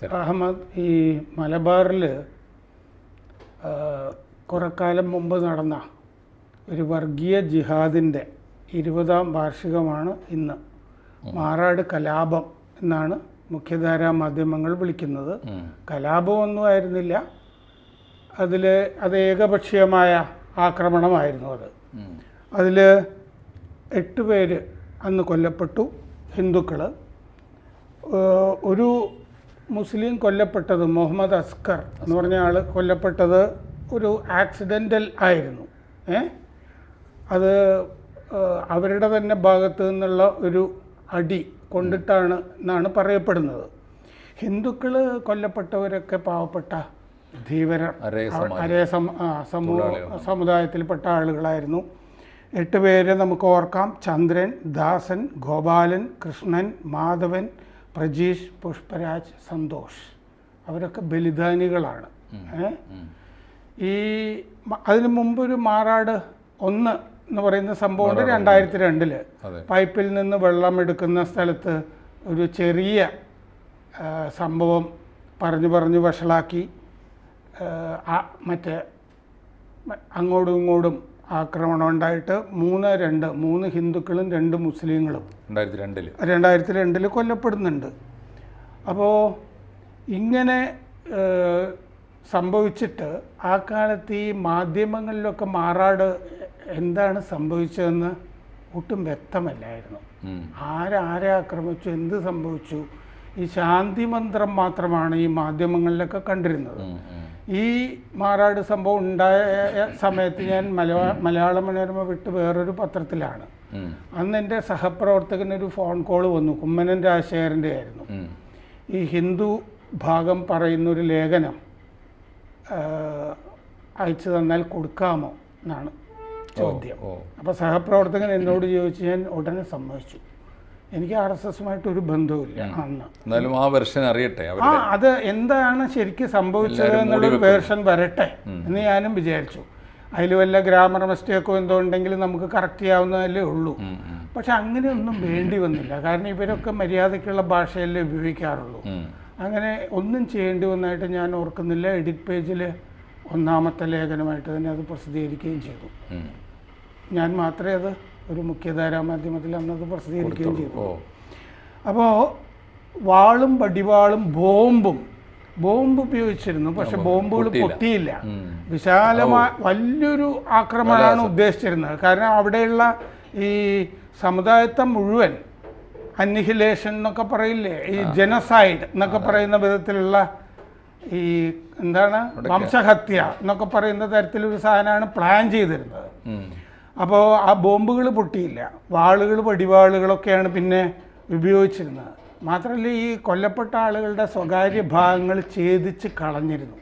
അഹമ്മദ്, ഈ മലബാറിൽ കുറക്കാലം മുമ്പ് നടന്ന ഒരു വർഗീയ ജിഹാദിൻ്റെ 20ാം വാർഷികമാണ് ഇന്ന്. മാറാട് കലാപം എന്നാണ് മുഖ്യധാരാ മാധ്യമങ്ങൾ വിളിക്കുന്നത്. കലാപമൊന്നും ആയിരുന്നില്ല, അത് ഏകപക്ഷീയമായ ആക്രമണമായിരുന്നു. അതിൽ 8 പേര് അന്ന് കൊല്ലപ്പെട്ടു, ഹിന്ദുക്കൾ. ഒരു മുസ്ലിം കൊല്ലപ്പെട്ടത്, മുഹമ്മദ് അസ്കർ എന്ന് പറഞ്ഞ ആൾ കൊല്ലപ്പെട്ടത് ഒരു ആക്സിഡൻ്റൽ ആയിരുന്നു. അത് അവരുടെ തന്നെ ഭാഗത്തു നിന്നുള്ള ഒരു അടി കൊണ്ടിട്ടാണ് എന്നാണ് പറയപ്പെടുന്നത്. ഹിന്ദുക്കൾ കൊല്ലപ്പെട്ടവരൊക്കെ പാവപ്പെട്ട ധീവരർ, അരേ സമുദായത്തിൽപ്പെട്ട ആളുകളായിരുന്നു. 8 പേരെ നമുക്ക് ഓർക്കാം: ചന്ദ്രൻ, ദാസൻ, ഗോപാലൻ, കൃഷ്ണൻ, മാധവൻ, പ്രജീഷ്, പുഷ്പരാജ്, സന്തോഷ്. അവരൊക്കെ ബലിദാനികളാണ്. അതിനു മുമ്പൊരു മാറാട് 1 എന്ന് പറയുന്ന സംഭവമുണ്ട്. 2002 പൈപ്പിൽ നിന്ന് വെള്ളം എടുക്കുന്ന സ്ഥലത്ത് ഒരു ചെറിയ സംഭവം പറഞ്ഞ് വഷളാക്കി മറ്റേ അങ്ങോട്ടും ഇങ്ങോട്ടും ആക്രമണം ഉണ്ടായിട്ട് 3 ഹിന്ദുക്കളും 2 മുസ്ലിങ്ങളും 2002 കൊല്ലപ്പെടുന്നുണ്ട്. അപ്പോൾ ഇങ്ങനെ സംഭവിച്ചിട്ട് ആ കാലത്ത് ഈ മാധ്യമങ്ങളിലൊക്കെ മാറാട് എന്താണ് സംഭവിച്ചതെന്ന് ഒട്ടും വ്യക്തമല്ലായിരുന്നു. ആരെ ആക്രമിച്ചു, എന്ത് സംഭവിച്ചു, ഈ ശാന്തി മന്ത്രം മാത്രമാണ് ഈ മാധ്യമങ്ങളിലൊക്കെ കണ്ടിരുന്നത്. ഈ മാറാട് സംഭവം ഉണ്ടായ സമയത്ത് ഞാൻ മലയാള മനോരമ വിട്ട് വേറൊരു പത്രത്തിലാണ്. അന്ന് എൻ്റെ സഹപ്രവർത്തകനൊരു ഫോൺ കോൾ വന്നു, കുമ്മനം രാജശേഖരൻ്റെ ആയിരുന്നു. ഈ ഹിന്ദു ഭാഗം പറയുന്നൊരു ലേഖനം അയച്ചു തന്നാൽ കൊടുക്കാമോ എന്നാണ് ചോദ്യം. അപ്പോൾ സഹപ്രവർത്തകൻ എന്നോട് ചോദിച്ചു, ഞാൻ ഉടനെ സമ്മതിച്ചു. എനിക്ക് RSSമായിട്ടൊരു ബന്ധവുമില്ല അന്ന്. ആ വെർഷൻ അറിയട്ടെ, അത് എന്താണ് ശരിക്കും സംഭവിച്ചത് എന്നുള്ളൊരു വേർഷൻ വരട്ടെ എന്ന് ഞാനും വിചാരിച്ചു. അതിൽ വല്ല ഗ്രാമർ മിസ്റ്റേക്കോ എന്തോ ഉണ്ടെങ്കിൽ നമുക്ക് കറക്റ്റ് ചെയ്യാവുന്നതല്ലേ ഉള്ളൂ. പക്ഷെ അങ്ങനെയൊന്നും വേണ്ടി വന്നില്ല. കാരണം ഇവരൊക്കെ മര്യാദയ്ക്കുള്ള ഭാഷയല്ലേ ഉപയോഗിക്കാറുള്ളൂ. അങ്ങനെ ഒന്നും ചെയ്യേണ്ടി വന്നായിട്ട് ഞാൻ ഓർക്കുന്നില്ല. എഡിറ്റ് പേജിൽ 1ാമത്തെ ലേഖനമായിട്ട് തന്നെ അത് പ്രസിദ്ധീകരിക്കുകയും ചെയ്തു. ഞാൻ മാത്രമേ അത് ഒരു മുഖ്യധാരാ മാധ്യമത്തിൽ അന്നത് പ്രസിദ്ധീകരിക്കുകയും ചെയ്തു. അപ്പോൾ വാളും വടിവാളും ബോംബ് ഉപയോഗിച്ചിരുന്നു. പക്ഷെ ബോംബുകൾ പൊട്ടിയില്ല. വിശാലമായ വലിയൊരു ആക്രമണമാണ് ഉദ്ദേശിച്ചിരുന്നത്. കാരണം അവിടെയുള്ള ഈ സമുദായത്തെ മുഴുവൻ അന്നിഹിലേഷൻ എന്നൊക്കെ പറയില്ലേ, ഈ ജനസൈഡ് എന്നൊക്കെ പറയുന്ന വിധത്തിലുള്ള ഈ എന്താണ് വംശഹത്യ എന്നൊക്കെ പറയുന്ന തരത്തിലൊരു സാധനമാണ് പ്ലാൻ ചെയ്തിരുന്നത്. അപ്പോൾ ആ ബോംബുകൾ പൊട്ടിയില്ല. വാളുകൾ, വടിവാളുകളൊക്കെയാണ് പിന്നെ ഉപയോഗിച്ചിരുന്നത്. മാത്രമല്ല, ഈ കൊല്ലപ്പെട്ട ആളുകളുടെ സ്വകാര്യ ഭാഗങ്ങൾ ഛേദിച്ച് കളഞ്ഞിരുന്നു.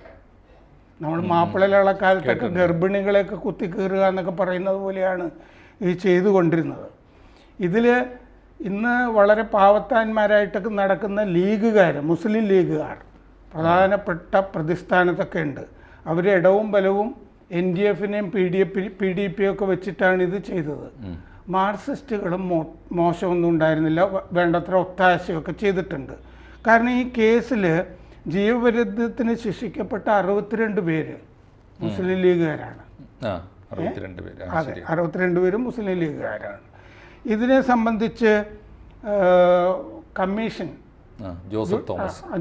നമ്മൾ മാപ്പിളയിലുള്ള കാലത്തൊക്കെ ഗർഭിണികളെയൊക്കെ കുത്തിക്കീറുക എന്നൊക്കെ പറയുന്നത് പോലെയാണ് ഈ ചെയ്തുകൊണ്ടിരുന്നത്. ഇതിൽ ഇന്ന് വളരെ പാവത്താന്മാരായിട്ടൊക്കെ നടക്കുന്ന ലീഗുകാർ, മുസ്ലിം ലീഗുകാർ പ്രധാനപ്പെട്ട പ്രതിസ്ഥാനത്തൊക്കെ ഉണ്ട്. അവർ ഇടവും ബലവും NDFനെയും PDP ഒക്കെ വെച്ചിട്ടാണ് ഇത് ചെയ്തത്. മാർക്സിസ്റ്റുകളും മോശമൊന്നും ഉണ്ടായിരുന്നില്ല, വേണ്ടത്ര ഒത്താശയൊക്കെ ചെയ്തിട്ടുണ്ട്. കാരണം ഈ കേസിൽ ജീവപര്യന്തത്തിന് ശിക്ഷിക്കപ്പെട്ട 62 പേര് മുസ്ലിം ലീഗുകാരാണ്. അതെ, 62 പേരും മുസ്ലിം ലീഗുകാരാണ്. ഇതിനെ സംബന്ധിച്ച് കമ്മീഷൻ,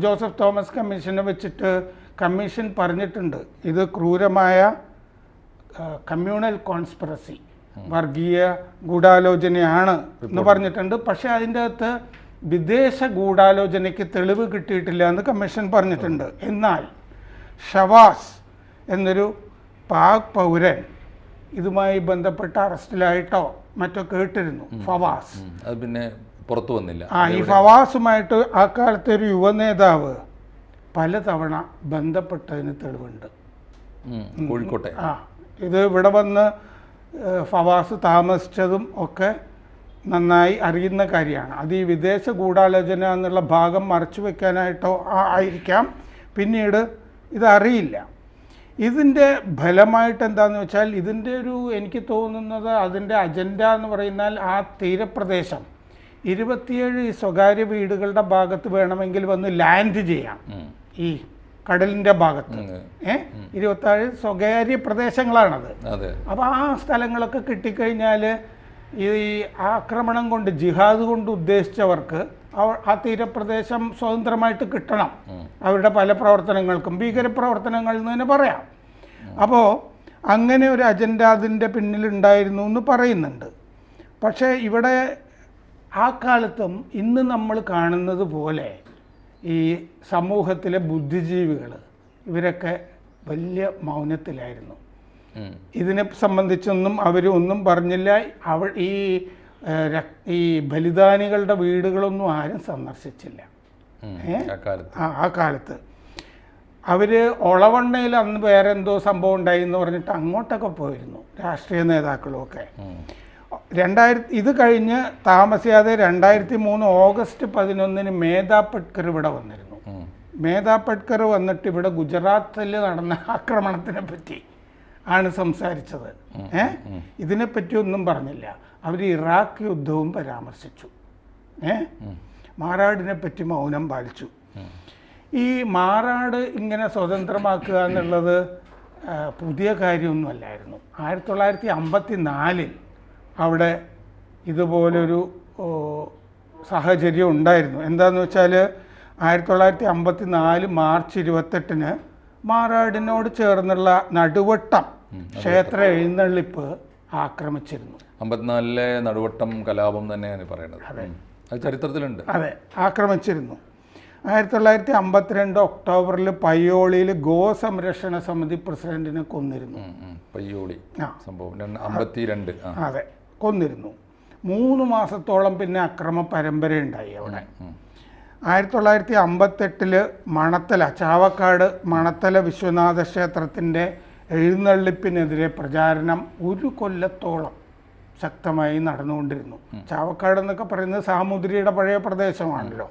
ജോസഫ് തോമസ് കമ്മീഷനെ വെച്ചിട്ട് കമ്മീഷൻ പറഞ്ഞിട്ടുണ്ട്, ഇത് ക്രൂരമായ കമ്മ്യൂണൽ കോൺസ്പിറസി, വർഗീയ ഗൂഢാലോചനയാണ് എന്ന് പറഞ്ഞിട്ടുണ്ട്. പക്ഷേ അതിൻ്റെ അകത്ത് വിദേശ ഗൂഢാലോചനയ്ക്ക് തെളിവ് കിട്ടിയിട്ടില്ല എന്ന് കമ്മീഷൻ പറഞ്ഞിട്ടുണ്ട്. എന്നാൽ ഷവാസ് എന്നൊരു പാക് പൗരൻ ഇതുമായി ബന്ധപ്പെട്ട് അറസ്റ്റിലായിട്ടോ മറ്റോ കേട്ടിരുന്നു, ഫവാസ്. അത് പിന്നെ പുറത്തു വന്നില്ല. ഈ ഫവാസുമായിട്ട് ആ കാലത്തെ ഒരു യുവനേതാവ് പലതവണ ബന്ധപ്പെട്ടതിന് തെളിവുണ്ട്. കോഴിക്കോട്ടെ ഇത് ഇവിടെ വന്ന് ഫവാസ് താമസിച്ചതും ഒക്കെ നന്നായി അറിയുന്ന കാര്യമാണ്. അത് ഈ വിദേശ ഗൂഢാലോചന എന്നുള്ള ഭാഗം മറച്ചു വെക്കാനായിട്ടോ ആയിരിക്കാം, പിന്നീട് ഇതറിയില്ല. ഇതിൻ്റെ ഫലമായിട്ട് എന്താണെന്ന് വെച്ചാൽ, ഇതിൻ്റെ ഒരു എനിക്ക് തോന്നുന്നത് അതിൻ്റെ അജണ്ട എന്ന് പറയുന്നാൽ ആ തീരപ്രദേശം 27 സ്വകാര്യ വീടുകളുടെ ഭാഗത്ത് വേണമെങ്കിൽ വന്ന് ലാൻഡ് ചെയ്യാം. ഈ കടലിൻ്റെ ഭാഗത്ത് 27 സ്വകാര്യ പ്രദേശങ്ങളാണത്. അതെ. അപ്പോൾ ആ സ്ഥലങ്ങളൊക്കെ കിട്ടിക്കഴിഞ്ഞാൽ ഈ ആക്രമണം കൊണ്ട് ജിഹാദ് കൊണ്ട് ഉദ്ദേശിച്ചവർക്ക് ആ തീരപ്രദേശം സ്വതന്ത്രമായിട്ട് കിട്ടണം. അവരുടെ പല പ്രവർത്തനങ്ങൾക്കും ഭീകരപ്രവർത്തനങ്ങളിൽ നിന്ന് തന്നെ പറയാം. അപ്പോൾ അങ്ങനെ ഒരു അജണ്ട അതിൻ്റെ പിന്നിലുണ്ടായിരുന്നു എന്ന് പറയുന്നുണ്ട്. പക്ഷേ ഇവിടെ ആ കാലത്തും ഇന്ന് നമ്മൾ കാണുന്നത് പോലെ ഈ സമൂഹത്തിലെ ബുദ്ധിജീവികൾ ഇവരൊക്കെ വലിയ മൗനത്തിലായിരുന്നു. ഇതിനെ സംബന്ധിച്ചൊന്നും അവർ ഒന്നും പറഞ്ഞില്ല. ഈ ബലിദാനികളുടെ വീടുകളൊന്നും ആരും സന്ദർശിച്ചില്ല ആ കാലത്ത്. അവർ ഒളവണ്ണയിൽ അന്ന് വേറെ എന്തോ സംഭവം ഉണ്ടായി എന്ന് പറഞ്ഞിട്ട് അങ്ങോട്ടൊക്കെ പോയിരുന്നു രാഷ്ട്രീയ നേതാക്കളുമൊക്കെ. ഇത് കഴിഞ്ഞ് താമസിയാതെ 2003 ഓഗസ്റ്റ് 11 മേധാ പട്കർ ഇവിടെ വന്നിരുന്നു. മേധാ പട്കർ വന്നിട്ട് ഇവിടെ ഗുജറാത്തിൽ നടന്ന ആക്രമണത്തിനെ പറ്റി ആണ് സംസാരിച്ചത്. ഇതിനെപ്പറ്റി ഒന്നും പറഞ്ഞില്ല. അവർ ഇറാഖ് യുദ്ധവും പരാമർശിച്ചു. മാറാടിനെ പറ്റി മൗനം പാലിച്ചു. ഈ മാറാട് ഇങ്ങനെ സ്വതന്ത്രമാക്കുക എന്നുള്ളത് പുതിയ കാര്യമൊന്നുമല്ലായിരുന്നു. 1954 അവിടെ ഇതുപോലൊരു സാഹചര്യം ഉണ്ടായിരുന്നു. എന്താണെന്ന് വെച്ചാൽ 1954 മാർച്ച് 28 മാറാടിനോട് ചേർന്നുള്ള നടുവട്ടം ക്ഷേത്ര എഴുന്നള്ളിപ്പ് ആക്രമിച്ചിരുന്നു. 54 നടുവട്ടം കലാപം തന്നെയാണ് പറയുന്നത്. അത് ചരിത്രത്തിലുണ്ട്. അതെ, ആക്രമിച്ചിരുന്നു. 1952 ഒക്ടോബറിൽ പയ്യോളിയിൽ ഗോസംരക്ഷണ സമിതി പ്രസിഡന്റിനെ കൊന്നിരുന്നു. പയ്യോളി സംഭവം 52. അതെ, കൊന്നിരുന്നു. 3 മാസത്തോളം പിന്നെ അക്രമ പരമ്പരയുണ്ടായി അവിടെ. 1958 മണത്തല, ചാവക്കാട് മണത്തല വിശ്വനാഥ ക്ഷേത്രത്തിൻ്റെ എഴുന്നള്ളിപ്പിനെതിരെ പ്രചാരണം 1 കൊല്ലത്തോളം ശക്തമായി നടന്നുകൊണ്ടിരുന്നു. ചാവക്കാട് എന്നൊക്കെ പറയുന്നത് സാമൂതിരിയുടെ പഴയ പ്രദേശമാണല്ലോ.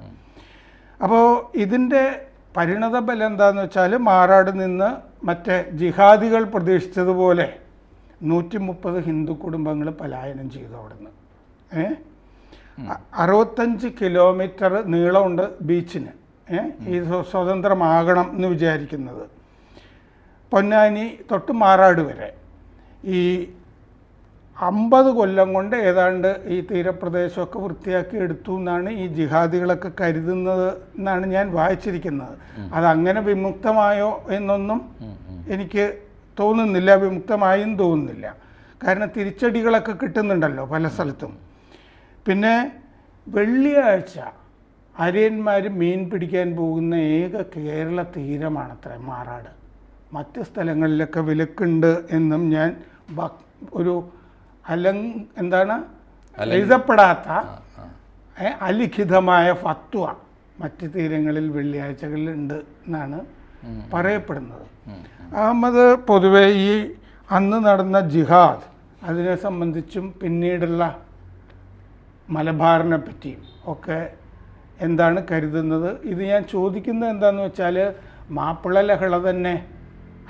അപ്പോൾ ഇതിൻ്റെ പരിണത ബലം എന്താണെന്ന് വെച്ചാൽ മാറാട് നിന്ന് മറ്റേ ജിഹാദികൾ പ്രതീക്ഷിച്ചതുപോലെ 130 ഹിന്ദു കുടുംബങ്ങൾ പലായനം ചെയ്തു അവിടുന്ന്. 65 കിലോമീറ്റർ നീളമുണ്ട് ബീച്ചിന്. ഈ സ്വതന്ത്രമാകണം എന്ന് വിചാരിക്കുന്നത് പൊന്നാനി തൊട്ട് മാറാട് വരെ ഈ 50 കൊല്ലം കൊണ്ട് ഏതാണ്ട് ഈ തീരപ്രദേശമൊക്കെ വൃത്തിയാക്കി എടുത്തു എന്നാണ് ഈ ജിഹാദികളൊക്കെ കരുതുന്നത് എന്നാണ് ഞാൻ വായിച്ചിരിക്കുന്നത്. അതങ്ങനെ വിമുക്തമായോ എന്നൊന്നും എനിക്ക് തോന്നുന്നില്ല, വിമുക്തമായും തോന്നുന്നില്ല. കാരണം തിരിച്ചടികളൊക്കെ കിട്ടുന്നുണ്ടല്ലോ പല സ്ഥലത്തും. പിന്നെ വെള്ളിയാഴ്ച അരയന്മാർ മീൻ പിടിക്കാൻ പോകുന്ന ഏക കേരള തീരമാണത്രേ മാറാട്. മറ്റ് സ്ഥലങ്ങളിലൊക്കെ വിലക്കുണ്ട് എന്നും ഞാൻ ഒരു എഴുതപ്പെടാത്ത അലിഖിതമായ ഫത്വ മറ്റ് തീരങ്ങളിൽ വെള്ളിയാഴ്ചകളിൽ ഉണ്ട് എന്നാണ് പറയപ്പെടുന്നത്. അഹമ്മദ് പൊതുവെ ഈ അന്ന് നടന്ന ജിഹാദ് അതിനെ സംബന്ധിച്ചും പിന്നീടുള്ള മലബാറിനെ പറ്റിയും ഒക്കെ എന്താണ് കരുതുന്നത്? ഇത് ഞാൻ ചോദിക്കുന്നത് എന്താണെന്ന് വെച്ചാൽ മാപ്പിള ലഹള തന്നെ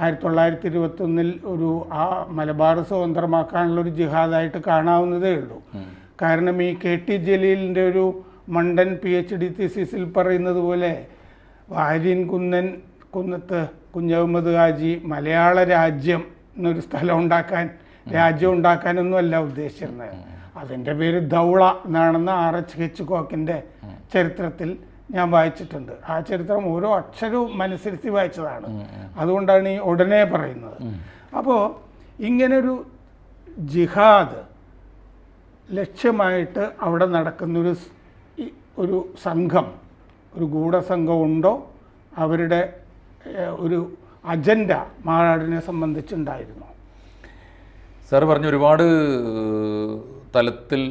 1921 ഒരു ആ മലബാർ സ്വതന്ത്രമാക്കാനുള്ളൊരു ജിഹാദായിട്ട് കാണാവുന്നതേ ഉള്ളൂ. കാരണം ഈ KT ജലീലിൻ്റെ ഒരു മണ്ടൻ PhD തീസിസിൽ പറയുന്നത് പോലെ വാര്യൻ കുന്നത്ത് കുഞ്ഞഹമ്മദ് ഹാജി മലയാള രാജ്യം എന്നൊരു രാജ്യം ഉണ്ടാക്കാനൊന്നുമല്ല ഉദ്ദേശിച്ചിരുന്നത്. അതിൻ്റെ പേര് ദൗള എന്നാണെന്ന് R.H. ഹിച്ച്കോക്കിൻ്റെ ചരിത്രത്തിൽ ഞാൻ വായിച്ചിട്ടുണ്ട്. ആ ചരിത്രം ഓരോ അക്ഷരവും മനസ്സിരുത്തി വായിച്ചതാണ്. അതുകൊണ്ടാണ് ഈ ഉടനെ പറയുന്നത്. അപ്പോൾ ഇങ്ങനൊരു ജിഹാദ് ലക്ഷ്യമായിട്ട് അവിടെ നടക്കുന്നൊരു സംഘം, ഒരു ഗൂഢസംഘം ഉണ്ടോ? അവരുടെ ഒരു അജണ്ട മാറാടിനെ സംബന്ധിച്ചുണ്ടായിരുന്നു. സാർ പറഞ്ഞു ഒരുപാട് തലത്തിൽ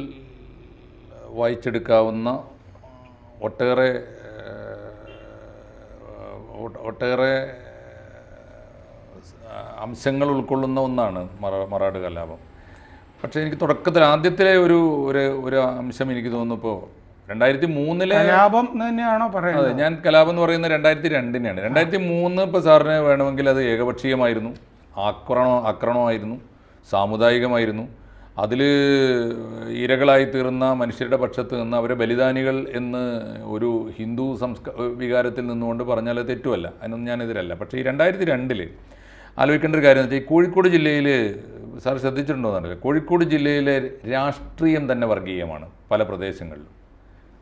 വായിച്ചെടുക്കാവുന്ന ഒട്ടേറെ അംശങ്ങൾ ഉൾക്കൊള്ളുന്ന ഒന്നാണ് മറാഠ് കലാപം. പക്ഷേ എനിക്ക് തുടക്കത്തിൽ ആദ്യത്തിലെ ഒരു അംശം എനിക്ക് തോന്നുന്നു ഇപ്പോൾ 2003 കലാപം തന്നെയാണോ പറയുന്നത്? അതെ, ഞാൻ കലാപം എന്ന് പറയുന്നത് 2002 2003 ഇപ്പോൾ സാറിന് വേണമെങ്കിൽ അത് ഏകപക്ഷീയമായിരുന്നു, ആക്രമണമായിരുന്നു, സാമുദായികമായിരുന്നു. അതിൽ ഇരകളായി തീർന്ന മനുഷ്യരുടെ പക്ഷത്ത് നിന്ന് അവരെ ബലിദാനികൾ എന്ന് ഒരു ഹിന്ദു വികാരത്തിൽ നിന്നുകൊണ്ട് പറഞ്ഞാൽ തെറ്റുമല്ല, അതിനൊന്നും ഞാനെതിരല്ല. പക്ഷേ ഈ 2002 ആലോചിക്കേണ്ട ഒരു കാര്യം എന്ന് വെച്ചാൽ ഈ കോഴിക്കോട് ജില്ലയിൽ സാർ ശ്രദ്ധിച്ചിട്ടുണ്ടോയെന്നറിയില്ല, കോഴിക്കോട് ജില്ലയിലെ രാഷ്ട്രീയം തന്നെ വർഗീയമാണ്. പല പ്രദേശങ്ങളിലും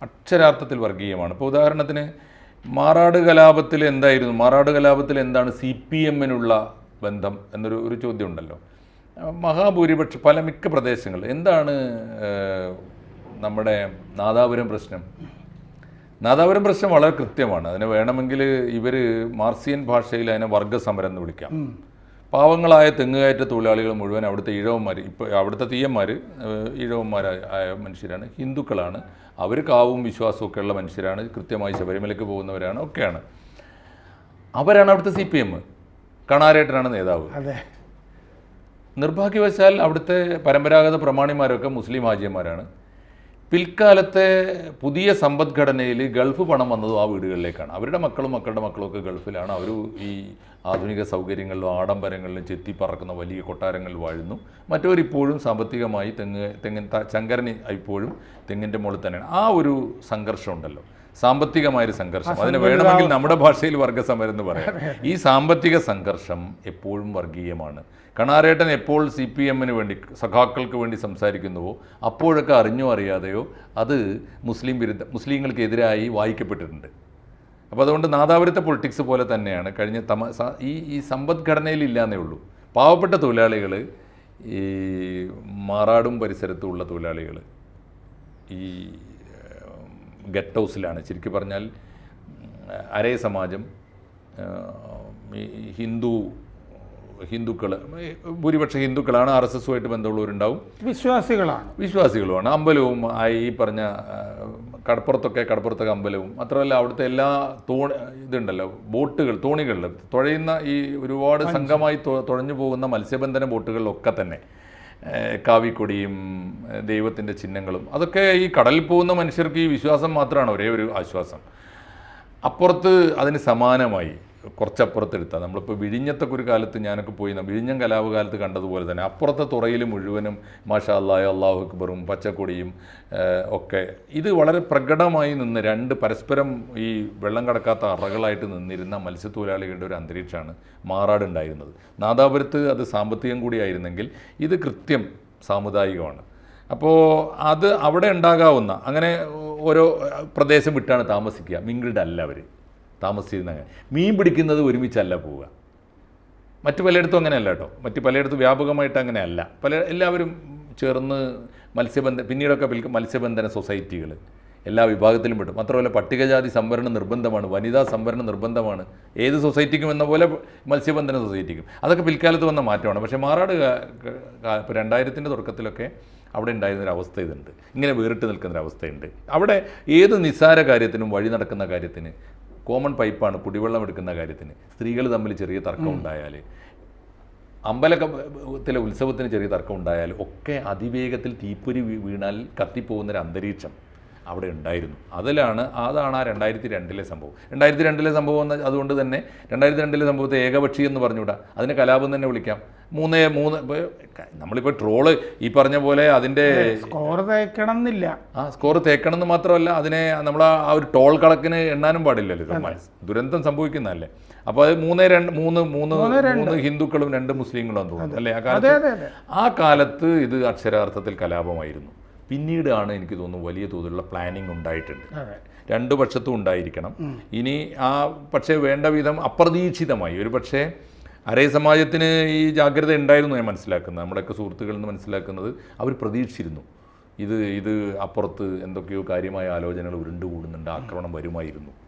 അക്ഷരാർത്ഥത്തിൽ വർഗീയമാണ്. ഇപ്പോൾ ഉദാഹരണത്തിന് മാറാട് കലാപത്തിൽ എന്തായിരുന്നു, മാറാട് കലാപത്തിൽ എന്താണ് CPM-നുള്ള ബന്ധം എന്നൊരു ചോദ്യം ഉണ്ടല്ലോ. മഹാഭൂരിപക്ഷം മിക്ക പ്രദേശങ്ങൾ എന്താണ് നമ്മുടെ നാദാപുരം പ്രശ്നം. നാദാപുരം പ്രശ്നം വളരെ കൃത്യമാണ്. അതിന് വേണമെങ്കിൽ ഇവർ മാർസിയൻ ഭാഷയിൽ അതിനെ വർഗ്ഗസമരം എന്ന് വിളിക്കാം. പാവങ്ങളായ തെങ്ങുകയറ്റ തൊഴിലാളികൾ മുഴുവൻ അവിടുത്തെ ഈഴവന്മാർ, ഇപ്പോൾ അവിടുത്തെ തീയന്മാർ ഈഴവന്മാരായ മനുഷ്യരാണ്, ഹിന്ദുക്കളാണ്, അവർ കാവും വിശ്വാസവും ഒക്കെ ഉള്ള മനുഷ്യരാണ്, കൃത്യമായി ശബരിമലയ്ക്ക് പോകുന്നവരാണ്, ഒക്കെയാണ്. അവരാണ് അവിടുത്തെ CPM. കണാരേട്ടനാണ് നേതാവ്. നിർഭാഗ്യവശാൽ അവിടുത്തെ പരമ്പരാഗത പ്രമാണിമാരൊക്കെ മുസ്ലിം ഹാജിയന്മാരാണ്. പിൽക്കാലത്തെ പുതിയ സമ്പദ്ഘടനയിൽ ഗൾഫ് പണം വന്നതും ആ വീടുകളിലേക്കാണ്. അവരുടെ മക്കളുടെ മക്കളും ഒക്കെ ഗൾഫിലാണ്. അവർ ഈ ആധുനിക സൗകര്യങ്ങളിലും ആഡംബരങ്ങളിലും ചെത്തിപ്പറക്കുന്ന വലിയ കൊട്ടാരങ്ങളിൽ വാഴുന്നു. മറ്റവരിപ്പോഴും സാമ്പത്തികമായി തെങ്ങിൻ ശങ്കരൻ ഇപ്പോഴും തെങ്ങിൻ്റെ മുകളിൽ തന്നെയാണ്. ആ ഒരു സംഘർഷം ഉണ്ടല്ലോ, സാമ്പത്തികമായൊരു സംഘർഷം. അതിന് വേണമെങ്കിൽ നമ്മുടെ ഭാഷയിൽ വർഗ്ഗസമരം എന്ന് പറയാം. ഈ സാമ്പത്തിക സംഘർഷം എപ്പോഴും വർഗീയമാണ്. കണാരേട്ടൻ എപ്പോൾ CPM-ന് വേണ്ടി, സഖാക്കൾക്ക് വേണ്ടി സംസാരിക്കുന്നുവോ അപ്പോഴൊക്കെ അറിഞ്ഞോ അറിയാതെയോ അത് മുസ്ലിങ്ങൾക്കെതിരായി വായിക്കപ്പെട്ടിട്ടുണ്ട്. അപ്പോൾ അതുകൊണ്ട് നാദാപുരത്തെ പൊളിറ്റിക്സ് പോലെ തന്നെയാണ് കഴിഞ്ഞ ഈ സമ്പദ്ഘടനയിൽ ഇല്ലാന്നേ ഉള്ളൂ. പാവപ്പെട്ട തൊഴിലാളികൾ, ഈ മാറാടും പരിസരത്തുമുള്ള തൊഴിലാളികൾ ഈ ഗെറ്റ് ഹൗസിലാണ്. ശരിക്കും പറഞ്ഞാൽ അരേ സമാജം, ഹിന്ദുക്കൾ, ഭൂരിപക്ഷം ഹിന്ദുക്കളാണ്, RSS-ഉമായിട്ട് ബന്ധമുള്ളവരുണ്ടാവും, വിശ്വാസികളുമാണ്. അമ്പലവും ഈ പറഞ്ഞ കടപ്പുറത്തൊക്കെ അമ്പലവും മാത്രമല്ല അവിടുത്തെ എല്ലാ ഇതുണ്ടല്ലോ ബോട്ടുകൾ, തോണികളിൽ തുഴയുന്ന ഈ ഒരുപാട് സംഘമായി തുഴഞ്ഞു പോകുന്ന മത്സ്യബന്ധന ബോട്ടുകളിലൊക്കെ തന്നെ കാവിക്കൊടിയും ദൈവത്തിൻ്റെ ചിഹ്നങ്ങളും, അതൊക്കെ ഈ കടലിൽ പോകുന്ന മനുഷ്യർക്ക് ഈ വിശ്വാസം മാത്രമാണ് ഒരേ ഒരു ആശ്വാസം. അപ്പുറത്ത് അതിന് സമാനമായി കുറച്ചപ്പുറത്തെടുത്താൽ നമ്മളിപ്പോൾ വിഴിഞ്ഞത്തൊക്കെ ഒരു കാലത്ത് ഞാനൊക്കെ പോയി, വിഴിഞ്ഞം കലാപകാലത്ത് കണ്ടതുപോലെ തന്നെ അപ്പുറത്തെ തുറയിൽ മുഴുവനും മാഷാ അല്ലാഹ്, അല്ലാഹു അക്ബറും പച്ചക്കൊടിയും ഒക്കെ. ഇത് വളരെ പ്രകടമായി നിന്ന് രണ്ട് പരസ്പരം ഈ വെള്ളം കടക്കാത്ത അറകളായിട്ട് നിന്നിരുന്ന മത്സ്യത്തൊഴിലാളികളുടെ ഒരു അന്തരീക്ഷമാണ് മാറാടുണ്ടായിരുന്നത്. നാദാപുരത്ത് അത് സാമ്പത്തികം കൂടിയായിരുന്നെങ്കിൽ ഇത് കൃത്യം സാമുദായികമാണ്. അപ്പോൾ അത് അവിടെ ഉണ്ടാകാവുന്ന അങ്ങനെ ഓരോ പ്രദേശം വിട്ടാണ് താമസിക്കുക. മിങ്കിൾഡ് അല്ല അവർ താമസിച്ചിരുന്ന. അങ്ങനെ മീൻ പിടിക്കുന്നത് ഒരുമിച്ചല്ല പോവുക. മറ്റു പലയിടത്തും അങ്ങനെയല്ല കേട്ടോ, മറ്റു പലയിടത്തും വ്യാപകമായിട്ട് അങ്ങനെയല്ല. എല്ലാവരും ചേർന്ന് പിന്നീടൊക്കെ മത്സ്യബന്ധന സൊസൈറ്റികൾ എല്ലാ വിഭാഗത്തിലും പെട്ടു. മാത്രമല്ല പട്ടികജാതി സംവരണം നിർബന്ധമാണ്, വനിതാ സംവരണം നിർബന്ധമാണ്. ഏത് സൊസൈറ്റിക്കും എന്ന പോലെ മത്സ്യബന്ധന സൊസൈറ്റിക്കും. അതൊക്കെ പിൽക്കാലത്ത് വന്ന മാറ്റമാണ്. പക്ഷേ മാറാട് ഇപ്പോൾ 2000-ൻ്റെ തുടക്കത്തിലൊക്കെ അവിടെ ഉണ്ടായിരുന്നൊരവസ്ഥ ഇതുണ്ട്, ഇങ്ങനെ വേറിട്ട് നിൽക്കുന്നൊരവസ്ഥയുണ്ട്. അവിടെ ഏത് നിസ്സാര കാര്യത്തിനും വഴി നടക്കുന്ന കാര്യത്തിന് കോമൺ പൈപ്പാണ്. കുടിവെള്ളം എടുക്കുന്ന കാര്യത്തിന് സ്ത്രീകൾ തമ്മിൽ ചെറിയ തർക്കം ഉണ്ടായാൽ, അമ്പലത്തിലെ ഉത്സവത്തിന് ചെറിയ തർക്കം ഉണ്ടായാൽ ഒക്കെ അതിവേഗത്തിൽ തീപ്പൊരി വീണാൽ കത്തിപ്പോകുന്നൊരു അന്തരീക്ഷം അവിടെ ഉണ്ടായിരുന്നു. അതാണ് ആ 2002-ലെ സംഭവം. 2002-ലെ സംഭവം അതുകൊണ്ട് തന്നെ 2002-ലെ സംഭവത്തെ ഏകപക്ഷീ എന്ന് പറഞ്ഞുകൂടാ, അതിനെ കലാപം തന്നെ വിളിക്കാം. 3 നമ്മളിപ്പോൾ ട്രോള് ഈ പറഞ്ഞ പോലെ അതിൻ്റെ സ്കോർ തേക്കണം എന്നില്ല. സ്കോർ തേക്കണം എന്ന് മാത്രമല്ല, അതിനെ നമ്മൾ ആ ഒരു ടോൾ കണക്കിന് എണ്ണാനും പാടില്ലല്ലോ, ദുരന്തം സംഭവിക്കുന്നതല്ലേ. അപ്പോൾ അത് 3 ഹിന്ദുക്കളും 2 മുസ്ലിങ്ങളും തോന്നുന്നു അല്ലേ ആ കാലത്ത് ഇത് അക്ഷരാർത്ഥത്തിൽ കലാപമായിരുന്നു. പിന്നീടാണ് എനിക്ക് തോന്നുന്നു വലിയ തോതിലുള്ള പ്ലാനിങ് ഉണ്ടായിട്ടുണ്ട്. 2 പക്ഷത്തും ഉണ്ടായിരിക്കണം. ഇനി പക്ഷേ വേണ്ട വിധം അപ്രതീക്ഷിതമായി ഒരു പക്ഷേ അരേ സമാജത്തിന് ഈ ജാഗ്രത ഉണ്ടായിരുന്നു ഞാൻ മനസ്സിലാക്കുന്നത്. നമ്മുടെയൊക്കെ സുഹൃത്തുക്കളിൽ നിന്ന് മനസ്സിലാക്കുന്നത് അവർ പ്രതീക്ഷിച്ചിരുന്നു ഇത് അപ്പുറത്ത് എന്തൊക്കെയോ കാര്യമായ ആലോചനകൾ ഉരുണ്ടുകൂടുന്നുണ്ട്, ആക്രമണം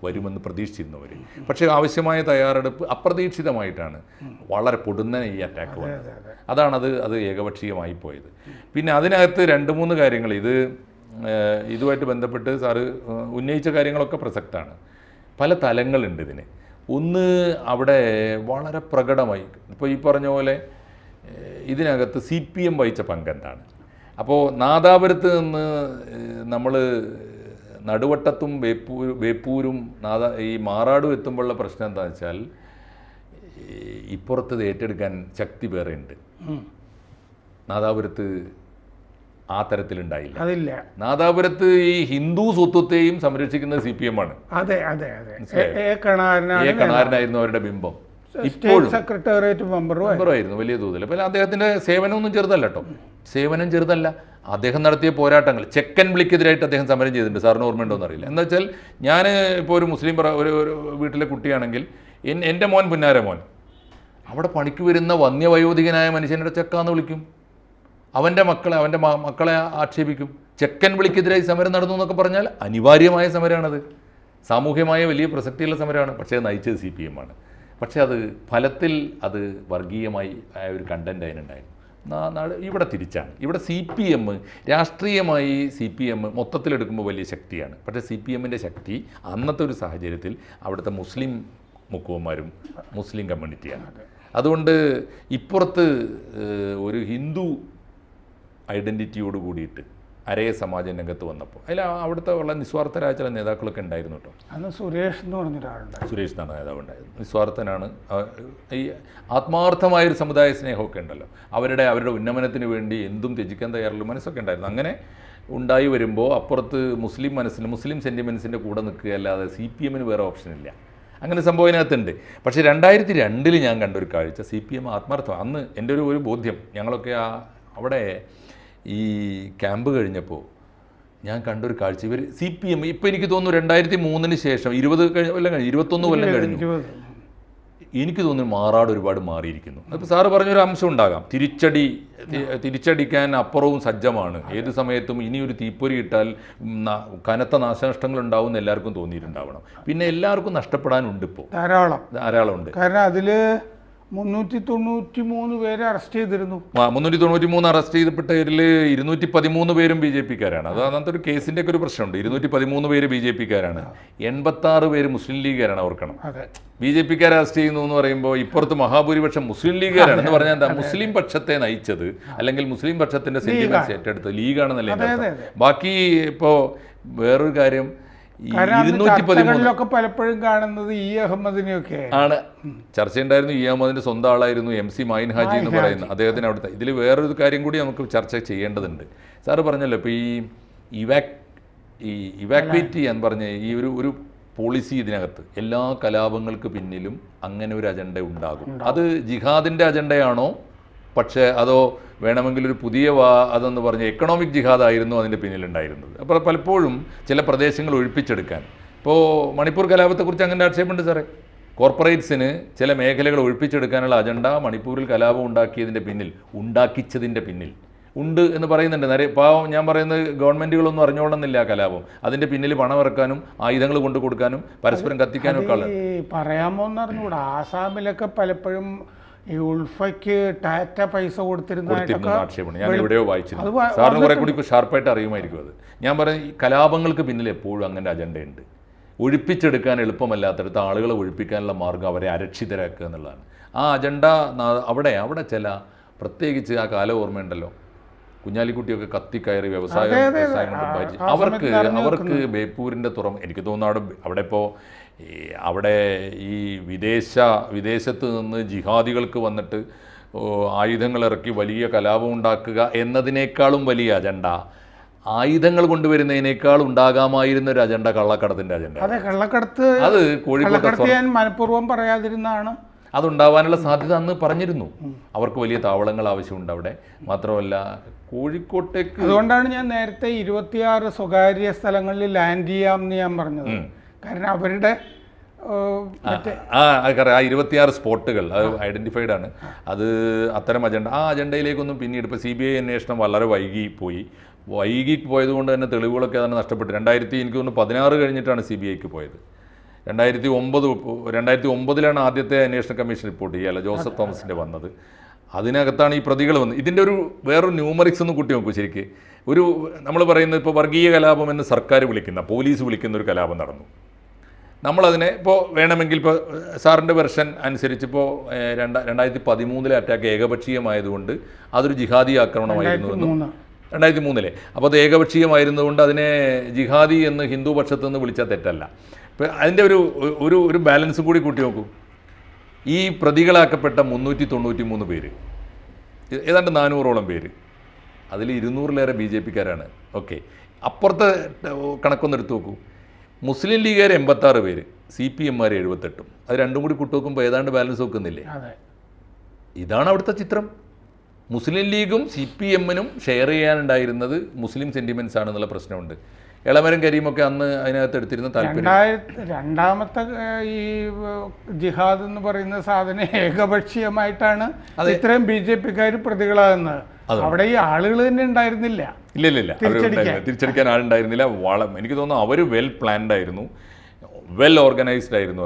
വരുമെന്ന് പ്രതീക്ഷിച്ചിരുന്നു അവർ. പക്ഷേ ആവശ്യമായ തയ്യാറെടുപ്പ് അപ്രതീക്ഷിതമായിട്ടാണ് വളരെ പൊടുന്നനെ ഈ അറ്റാക്ക് വന്നത്. അത് ഏകപക്ഷീയമായി പോയത്. പിന്നെ അതിനകത്ത് 2-3 കാര്യങ്ങൾ ഇതുമായിട്ട് ബന്ധപ്പെട്ട് സാറ് ഉന്നയിച്ച കാര്യങ്ങളൊക്കെ പ്രസക്തമാണ്. പല തലങ്ങളുണ്ട് ഇതിന്. ഒന്ന്, അവിടെ വളരെ പ്രകടമായി ഇപ്പോൾ ഈ പറഞ്ഞ പോലെ ഇതിനകത്ത് CPM വഹിച്ച പങ്കെന്താണ്. അപ്പോൾ നാദാപുരത്ത് നിന്ന് നമ്മൾ നടുവട്ടത്തും വേപ്പൂരും ഈ മാറാടും എത്തുമ്പോഴുള്ള പ്രശ്നം എന്താണെന്ന് വെച്ചാൽ ഇപ്പുറത്ത് ഏറ്റെടുക്കാൻ ശക്തി വേറെ ഉണ്ട്. നാദാപുരത്ത് ആ തരത്തിലുണ്ടായില്ല. അതില്ല. നാദാപുരത്ത് ഈ ഹിന്ദു സ്വത്വത്തെയും സംരക്ഷിക്കുന്നത് CPM ആണ്. അതെ അതെ അതെ. കണാരനായിരുന്നു അവരുടെ ബിംബം. ഇപ്പോഴും സെക്രട്ടേറിയറ്റ് മെമ്പറുമായിരുന്നു വലിയ തോതിൽ. അപ്പോൾ അദ്ദേഹത്തിന്റെ സേവനമൊന്നും ചെറുതല്ല കേട്ടോ, സേവനം ചെറുതല്ല. അദ്ദേഹം നടത്തിയ പോരാട്ടങ്ങൾ, ചെക്കൻ വിളിക്കെതിരായിട്ട് അദ്ദേഹം സമരം ചെയ്തിട്ടുണ്ട്. സാറിന് ഓർമ്മയുണ്ടോ എന്നറിയില്ല. എന്താ വെച്ചാൽ ഞാൻ ഇപ്പോൾ ഒരു മുസ്ലിം ഒരു വീട്ടിലെ കുട്ടിയാണെങ്കിൽ എൻ്റെ മോൻ പുന്നാര മോൻ അവിടെ പണിക്ക് വരുന്ന വന്യവയോധികനായ മനുഷ്യൻ്റെ ചെക്കാന്ന് വിളിക്കും. അവൻ്റെ മക്കളെ ആക്ഷേപിക്കും. ചെക്കൻ വിളിക്കെതിരായി സമരം നടന്നു എന്നൊക്കെ പറഞ്ഞാൽ അനിവാര്യമായ സമരമാണത്. സാമൂഹ്യമായ വലിയ പ്രസക്തിയുള്ള സമരമാണ്. പക്ഷേ നയിച്ചത് CPM ആണ്. പക്ഷേ അത് ഫലത്തിൽ അത് വർഗീയമായി ആയ ഒരു കണ്ടന്റ് അതിനുണ്ടായിരുന്നു. ഇവിടെ തിരിച്ചാണ്. ഇവിടെ CPM രാഷ്ട്രീയമായി CPM മൊത്തത്തിലെടുക്കുമ്പോൾ വലിയ ശക്തിയാണ്. പക്ഷേ CPMൻ്റെ ശക്തി അന്നത്തെ ഒരു സാഹചര്യത്തിൽ അവിടുത്തെ മുസ്ലിം മുക്കുവന്മാരും മുസ്ലിം കമ്മ്യൂണിറ്റിയാണ്. അതുകൊണ്ട് ഇപ്പുറത്ത് ഒരു ഹിന്ദു ഐഡൻറ്റിറ്റിയോട് കൂടിയിട്ട് അരയ സമാജം രംഗത്ത് വന്നപ്പോൾ അവിടുത്തെ ഉള്ള നിസ്വാർത്ഥരായ ചില നേതാക്കളൊക്കെ ഉണ്ടായിരുന്നു കേട്ടോ. അന്ന് സുരേഷ് എന്ന് പറഞ്ഞൊരാളുണ്ട്. സുരേഷ് എന്നാണ് നേതാവ് ഉണ്ടായിരുന്നു. നിസ്വാർത്ഥനാണ്. ഈ ആത്മാർത്ഥമായൊരു സമുദായ സ്നേഹമൊക്കെ ഉണ്ടല്ലോ, അവരുടെ ഉന്നമനത്തിന് വേണ്ടി എന്തും ത്യജിക്കാൻ തയ്യാറുള്ള മനസ്സൊക്കെ ഉണ്ടായിരുന്നു. അങ്ങനെ ഉണ്ടായി വരുമ്പോൾ അപ്പുറത്ത് മുസ്ലിം സെൻറ്റിമെൻസിൻ്റെ കൂടെ നിൽക്കുക അല്ലാതെ CPMന് വേറെ ഓപ്ഷനില്ല. അങ്ങനെ സംഭവം ഇതിനകത്തുണ്ട്. പക്ഷേ 2002 ഞാൻ കണ്ട ഒരു കാഴ്ച, CPM ആത്മാർത്ഥം. അന്ന് എൻ്റെ ഒരു ബോധ്യം, ഞങ്ങളൊക്കെ അവിടെ ഈ ക്യാമ്പ് കഴിഞ്ഞപ്പോൾ ഞാൻ കണ്ടൊരു കാഴ്ച, ഇവർ CPM ഇപ്പോൾ എനിക്ക് തോന്നുന്നു 2003 ശേഷം 21 കൊല്ലം കഴിഞ്ഞു, എനിക്ക് തോന്നുന്നു മാറാട് ഒരുപാട് മാറിയിരിക്കുന്നു. അപ്പോൾ സാറ് പറഞ്ഞൊരു അംശം ഉണ്ടാകാം, തിരിച്ചടിക്കാൻ അപ്പുറവും സജ്ജമാണ്. ഏത് സമയത്തും ഇനിയൊരു തീപ്പൊരി ഇട്ടാൽ കനത്ത നാശനഷ്ടങ്ങൾ ഉണ്ടാവും എന്ന് എല്ലാവർക്കും തോന്നിയിട്ടുണ്ടാവണം. പിന്നെ എല്ലാവർക്കും നഷ്ടപ്പെടാനുണ്ട്, ഇപ്പോൾ ധാരാളം ഉണ്ട്. കാരണം അതിൽ 393 പേരെ അറസ്റ്റ് ചെയ്തിരുന്നു. 393 അറസ്റ്റ് ചെയ്തപ്പെട്ടവരിൽ 213 പേരും BJP-ക്കാരാണ്. അത് അന്നത്തെ ഒരു കേസിൻ്റെ ഒക്കെ ഒരു പ്രശ്നമുണ്ട്. 213 പേര് BJP-ക്കാരാണ്, 86 പേര് മുസ്ലിം ലീഗുകാരാണ്. ഓർക്കണം, BJP-ക്കാരെ അറസ്റ്റ് ചെയ്യുന്നു എന്ന് പറയുമ്പോൾ ഇപ്പുറത്ത് മഹാഭൂരിപക്ഷം മുസ്ലിം ലീഗുകാരാണ്. എന്ന് പറഞ്ഞാൽ എന്താ, മുസ്ലിം പക്ഷത്തെ നയിച്ചത് അല്ലെങ്കിൽ മുസ്ലിം പക്ഷത്തിന്റെ സെന്റിമെന്റ്സ് ഏറ്റെടുത്തത് ലീഗാണെന്നല്ലേ. ബാക്കി ഇപ്പോൾ വേറൊരു കാര്യം, ചർച്ചകളിലൊക്കെ പലപ്പോഴും കാണുന്നത് അഹമ്മദിനെയൊക്കെ ആണ്. ചർച്ചയുണ്ടായിരുന്നു. അഹമ്മദിന്റെ സ്വന്തം ആളായിരുന്നു MC മൈൻ ഹാജി എന്ന് പറയുന്ന അദ്ദേഹത്തിന്. അവിടുത്തെ ഇതിൽ വേറൊരു കാര്യം കൂടി നമുക്ക് ചർച്ച ചെയ്യേണ്ടതുണ്ട്. സാറ് പറഞ്ഞല്ലോ, ഇപ്പോൾ ഇവാക്വേറ്റ് ചെയ്യാൻ പറഞ്ഞ ഈ ഒരു പോളിസി ഇതിനകത്ത് എല്ലാ കലാപങ്ങൾക്ക് പിന്നിലും അങ്ങനെ ഒരു അജണ്ട ഉണ്ടാകും. അത് ജിഹാദിന്റെ അജണ്ടയാണോ, പക്ഷേ അതോ വേണമെങ്കിൽ ഒരു പുതിയ അതെന്ന് പറഞ്ഞ എക്കണോമിക് ജിഹാദായിരുന്നു അതിൻ്റെ പിന്നിലുണ്ടായിരുന്നത്. അപ്പോൾ പലപ്പോഴും ചില പ്രദേശങ്ങൾ ഒഴിപ്പിച്ചെടുക്കാൻ, ഇപ്പോൾ മണിപ്പൂർ കലാപത്തെക്കുറിച്ച് അങ്ങനെ ആക്ഷേപമുണ്ട് സാറേ. കോർപ്പറേറ്റ്സിന് ചില മേഖലകൾ ഒഴിപ്പിച്ചെടുക്കാനുള്ള അജണ്ട മണിപ്പൂരിൽ കലാപം ഉണ്ടാക്കിച്ചതിൻ്റെ പിന്നിൽ ഉണ്ട് എന്ന് പറയുന്നുണ്ട്. ഞാൻ പറയുന്നത് ഗവൺമെൻറ്റുകളൊന്നും അറിഞ്ഞോളണമെന്നില്ല കലാപം. അതിൻ്റെ പിന്നിൽ പണം ഇറക്കാനും ആയുധങ്ങൾ കൊണ്ടു കൊടുക്കാനും പരസ്പരം കത്തിക്കാനും ഒക്കെ ഉള്ളത് പറയാമോ എന്ന് അറിഞ്ഞുകൂടാ. ആസാമിലൊക്കെ പലപ്പോഴും ഈ ഉൾഫയ്ക്ക് ടാറ്റ പൈസ കൊടുത്തിരുന്ന ആക്ഷേപമാണ് ഞാൻ എവിടെയോ വായിച്ചിരുന്നു. സാറിന് കുറെ കൂടി ഷാർപ്പായിട്ട് അറിയുമായിരിക്കും അത്. ഞാൻ പറയും, ഈ കലാപങ്ങൾക്ക് പിന്നിൽ എപ്പോഴും അങ്ങനെ അജണ്ടയുണ്ട്. ഒഴിപ്പിച്ചെടുക്കാൻ എളുപ്പമല്ലാത്തടത്ത് ആളുകളെ ഒഴിപ്പിക്കാനുള്ള മാർഗ്ഗം അവരെ അരക്ഷിതരാക്കുക എന്നുള്ളതാണ്. ആ അജണ്ട അവിടെ ചില, പ്രത്യേകിച്ച് ആ കാലം ഓർമ്മയുണ്ടല്ലോ, കുഞ്ഞാലിക്കുട്ടിയൊക്കെ കത്തിക്കയറി വ്യവസായം അവർക്ക് ബേപ്പൂരിൻ്റെ എനിക്ക് തോന്നുന്നു അവിടെ ഇപ്പോൾ അവിടെ ഈ വിദേശത്ത് നിന്ന് ജിഹാദികൾക്ക് വന്നിട്ട് ആയുധങ്ങൾ ഇറക്കി വലിയ കലാപം ഉണ്ടാക്കുക എന്നതിനേക്കാളും വലിയ അജണ്ട, ആയുധങ്ങൾ കൊണ്ടുവരുന്നതിനേക്കാൾ ഉണ്ടാകാമായിരുന്ന ഒരു അജണ്ട കള്ളക്കടത്തിൻ്റെ അജണ്ട. അത് കോഴിക്കോട്ട് മനഃപൂർവ്വം പറയാതിരുന്നാണ്. അതുണ്ടാവാനുള്ള സാധ്യത അന്ന് പറഞ്ഞിരുന്നു. അവർക്ക് വലിയ താവളങ്ങൾ ആവശ്യമുണ്ട് അവിടെ. മാത്രമല്ല കോഴിക്കോട്ടേക്ക്, അതുകൊണ്ടാണ് ഞാൻ നേരത്തെ 26 സ്വകാര്യ സ്ഥലങ്ങളിൽ ലാൻഡ് ചെയ്യാമെന്ന് ഞാൻ പറഞ്ഞത്. കാരണം അവരുടെ 26 സ്പോട്ടുകൾ അത് ഐഡന്റിഫൈഡ് ആണ്. അത് അത്തരം അജണ്ട, ആ അജണ്ടയിലേക്കൊന്നും പിന്നീട് ഇപ്പോൾ CBI അന്വേഷണം വളരെ വൈകി പോയതുകൊണ്ട് തന്നെ തെളിവുകളൊക്കെ തന്നെ നഷ്ടപ്പെട്ടു. എനിക്ക് തോന്നുന്നു 16 കഴിഞ്ഞിട്ടാണ് CBIക്ക് പോയത്. 2009 ആദ്യത്തെ അന്വേഷണ കമ്മീഷൻ റിപ്പോർട്ട് ചെയ്യുക, ജോസഫ് തോമസിൻ്റെ വന്നത്. അതിനകത്താണ് ഈ പ്രതികൾ വന്നത്. ഇതിൻ്റെ വേറൊരു ന്യൂമറിക്സ് ഒന്ന് കൂട്ടി നോക്കൂ. ശരിക്ക് നമ്മൾ പറയുന്നത്, ഇപ്പോൾ വർഗീയ കലാപം എന്ന് സർക്കാർ പോലീസ് വിളിക്കുന്ന ഒരു കലാപം നടന്നു. നമ്മളതിനെ ഇപ്പോൾ വേണമെങ്കിൽ ഇപ്പോൾ സാറിൻ്റെ വെർഷൻ അനുസരിച്ച് ഇപ്പോൾ 2013 അറ്റാക്ക് ഏകപക്ഷീയമായതുകൊണ്ട് അതൊരു ജിഹാദി ആക്രമണമായിരുന്നു എന്നും 2003 അപ്പോൾ അത് ഏകപക്ഷീയമായിരുന്നതുകൊണ്ട് അതിനെ ജിഹാദി എന്ന് ഹിന്ദു പക്ഷത്തു നിന്ന് വിളിച്ചാൽ തെറ്റല്ല. ഇപ്പം അതിൻ്റെ ഒരു ബാലൻസും കൂടി കൂട്ടി നോക്കൂ. ഈ പ്രതികളാക്കപ്പെട്ട 393 പേര്, ഏതാണ്ട് 400ഓളം പേര് അതിൽ 200-ലേറെ BJP-ക്കാരാണ്. ഓക്കെ, അപ്പുറത്തെ കണക്കൊന്ന് എടുത്ത് നോക്കൂ. മുസ്ലിം ലീഗുകാർ 86 പേര്, CPM-മാർ 78. അത് രണ്ടും കൂടി കൂട്ടുവെക്കുമ്പോൾ ഏതാണ്ട് ബാലൻസ് വെക്കുന്നില്ലേ? ഇതാണ് അവിടുത്തെ ചിത്രം. മുസ്ലിം ലീഗും CPM-നും ഷെയർ ചെയ്യാനുണ്ടായിരുന്നത് മുസ്ലിം സെൻറ്റിമെൻറ്റ്സ് ആണെന്നുള്ള പ്രശ്നമുണ്ട്. എളമരം കരീമൊക്കെ അന്ന് അതിനകത്ത് എടുത്തിരുന്ന താല്പര്യം. രണ്ടാമത്തെ ഈ ജിഹാദ് എന്ന് പറയുന്ന സാധനം ഏകപക്ഷീയമായിട്ടാണ് ഇത്രയും BJP-ക്കാർ പ്രതികളാകുന്നത്. അവിടെ ഈ ആളുകൾ തന്നെ ഉണ്ടായിരുന്നില്ല. ഇല്ല തിരിച്ചടിക്കാൻ ആളുണ്ടായിരുന്നില്ല. എനിക്ക് തോന്നുന്നു അവർ വെൽ പ്ലാൻഡ് ആയിരുന്നു, വെൽ ഓർഗനൈസ്ഡ് ആയിരുന്നു.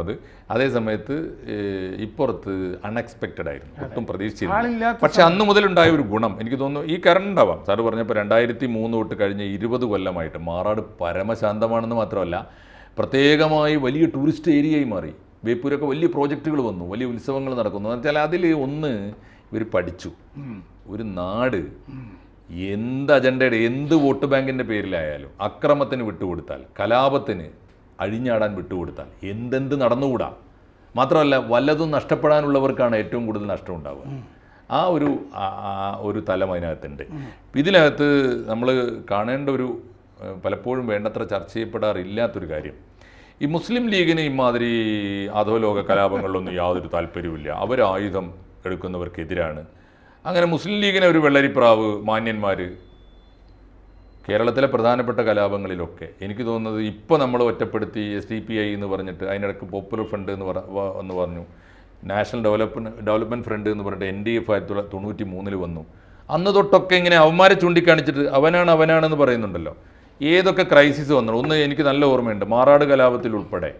അതേ സമയത്ത് ഇപ്പുറത്ത് അൺഎക്സ്പെക്റ്റഡ് ആയിരുന്നു, ഒട്ടും പ്രതീക്ഷിച്ചില്ല. പക്ഷെ അന്ന് മുതലുണ്ടായ ഒരു ഗുണം എനിക്ക് തോന്നുന്നു ഈ കറണ്ട് ഉണ്ടാവാം. സാറ് പറഞ്ഞപ്പോൾ 2003 തൊട്ട് കഴിഞ്ഞ 20 കൊല്ലമായിട്ട് മാറാട് പരമശാന്തമാണെന്ന് മാത്രമല്ല, പ്രത്യേകമായി വലിയ ടൂറിസ്റ്റ് ഏരിയയായി മാറി. ബേപ്പൂരൊക്കെ വലിയ പ്രോജക്റ്റുകൾ വന്നു, വലിയ ഉത്സവങ്ങൾ നടക്കുന്നു. എന്ന് വെച്ചാൽ അതിൽ ഒന്ന് ഇവർ പഠിച്ചു, ഒരു നാട് എന്ത് അജണ്ടയുടെ എന്ത് വോട്ട് ബാങ്കിൻ്റെ പേരിലായാലും അക്രമത്തിന് വിട്ടുകൊടുത്താൽ, കലാപത്തിന് അഴിഞ്ഞാടാൻ വിട്ടുകൊടുത്താൽ എന്തെന്ത് നടന്നുകൂടാ. മാത്രമല്ല വല്ലതും നഷ്ടപ്പെടാനുള്ളവർക്കാണ് ഏറ്റവും കൂടുതൽ നഷ്ടം ഉണ്ടാവുക. ആ ഒരു തലം അതിനകത്തുണ്ട്. ഇതിനകത്ത് നമ്മൾ കാണേണ്ട ഒരു പലപ്പോഴും വേണ്ടത്ര ചർച്ച ചെയ്യപ്പെടാറില്ലാത്തൊരു കാര്യം, ഈ മുസ്ലിം ലീഗിന് ഇമാതിരി അധോലോക കലാപങ്ങളിലൊന്നും യാതൊരു താല്പര്യവുമില്ല. അവർ ആയുധം എടുക്കുന്നവർക്കെതിരാണ്. അങ്ങനെ മുസ്ലിം ലീഗിനെ ഒരു വെള്ളരിപ്രാവ് മാന്യന്മാർ കേരളത്തിലെ പ്രധാനപ്പെട്ട കലാപങ്ങളിലൊക്കെ എനിക്ക് തോന്നുന്നത് ഇപ്പോൾ നമ്മൾ ഒറ്റപ്പെടുത്തി SDPI എന്ന് പറഞ്ഞിട്ട് അതിനിടയ്ക്ക് പോപ്പുലർ ഫ്രണ്ട് എന്ന് പറഞ്ഞു, നാഷണൽ ഡെവലപ്മെൻറ്റ് ഫ്രണ്ട് എന്ന് പറഞ്ഞിട്ട് NDF 1993 വന്നു. അന്ന് തൊട്ടൊക്കെ ഇങ്ങനെ അവന്മാരെ ചൂണ്ടിക്കാണിച്ചിട്ട് അവനാണെന്ന് പറയുന്നുണ്ടല്ലോ. ഏതൊക്കെ ക്രൈസിസ് വന്നു. ഒന്ന് എനിക്ക് നല്ല ഓർമ്മയുണ്ട്, മാറാട് കലാപത്തിൽ ഉൾപ്പെടെ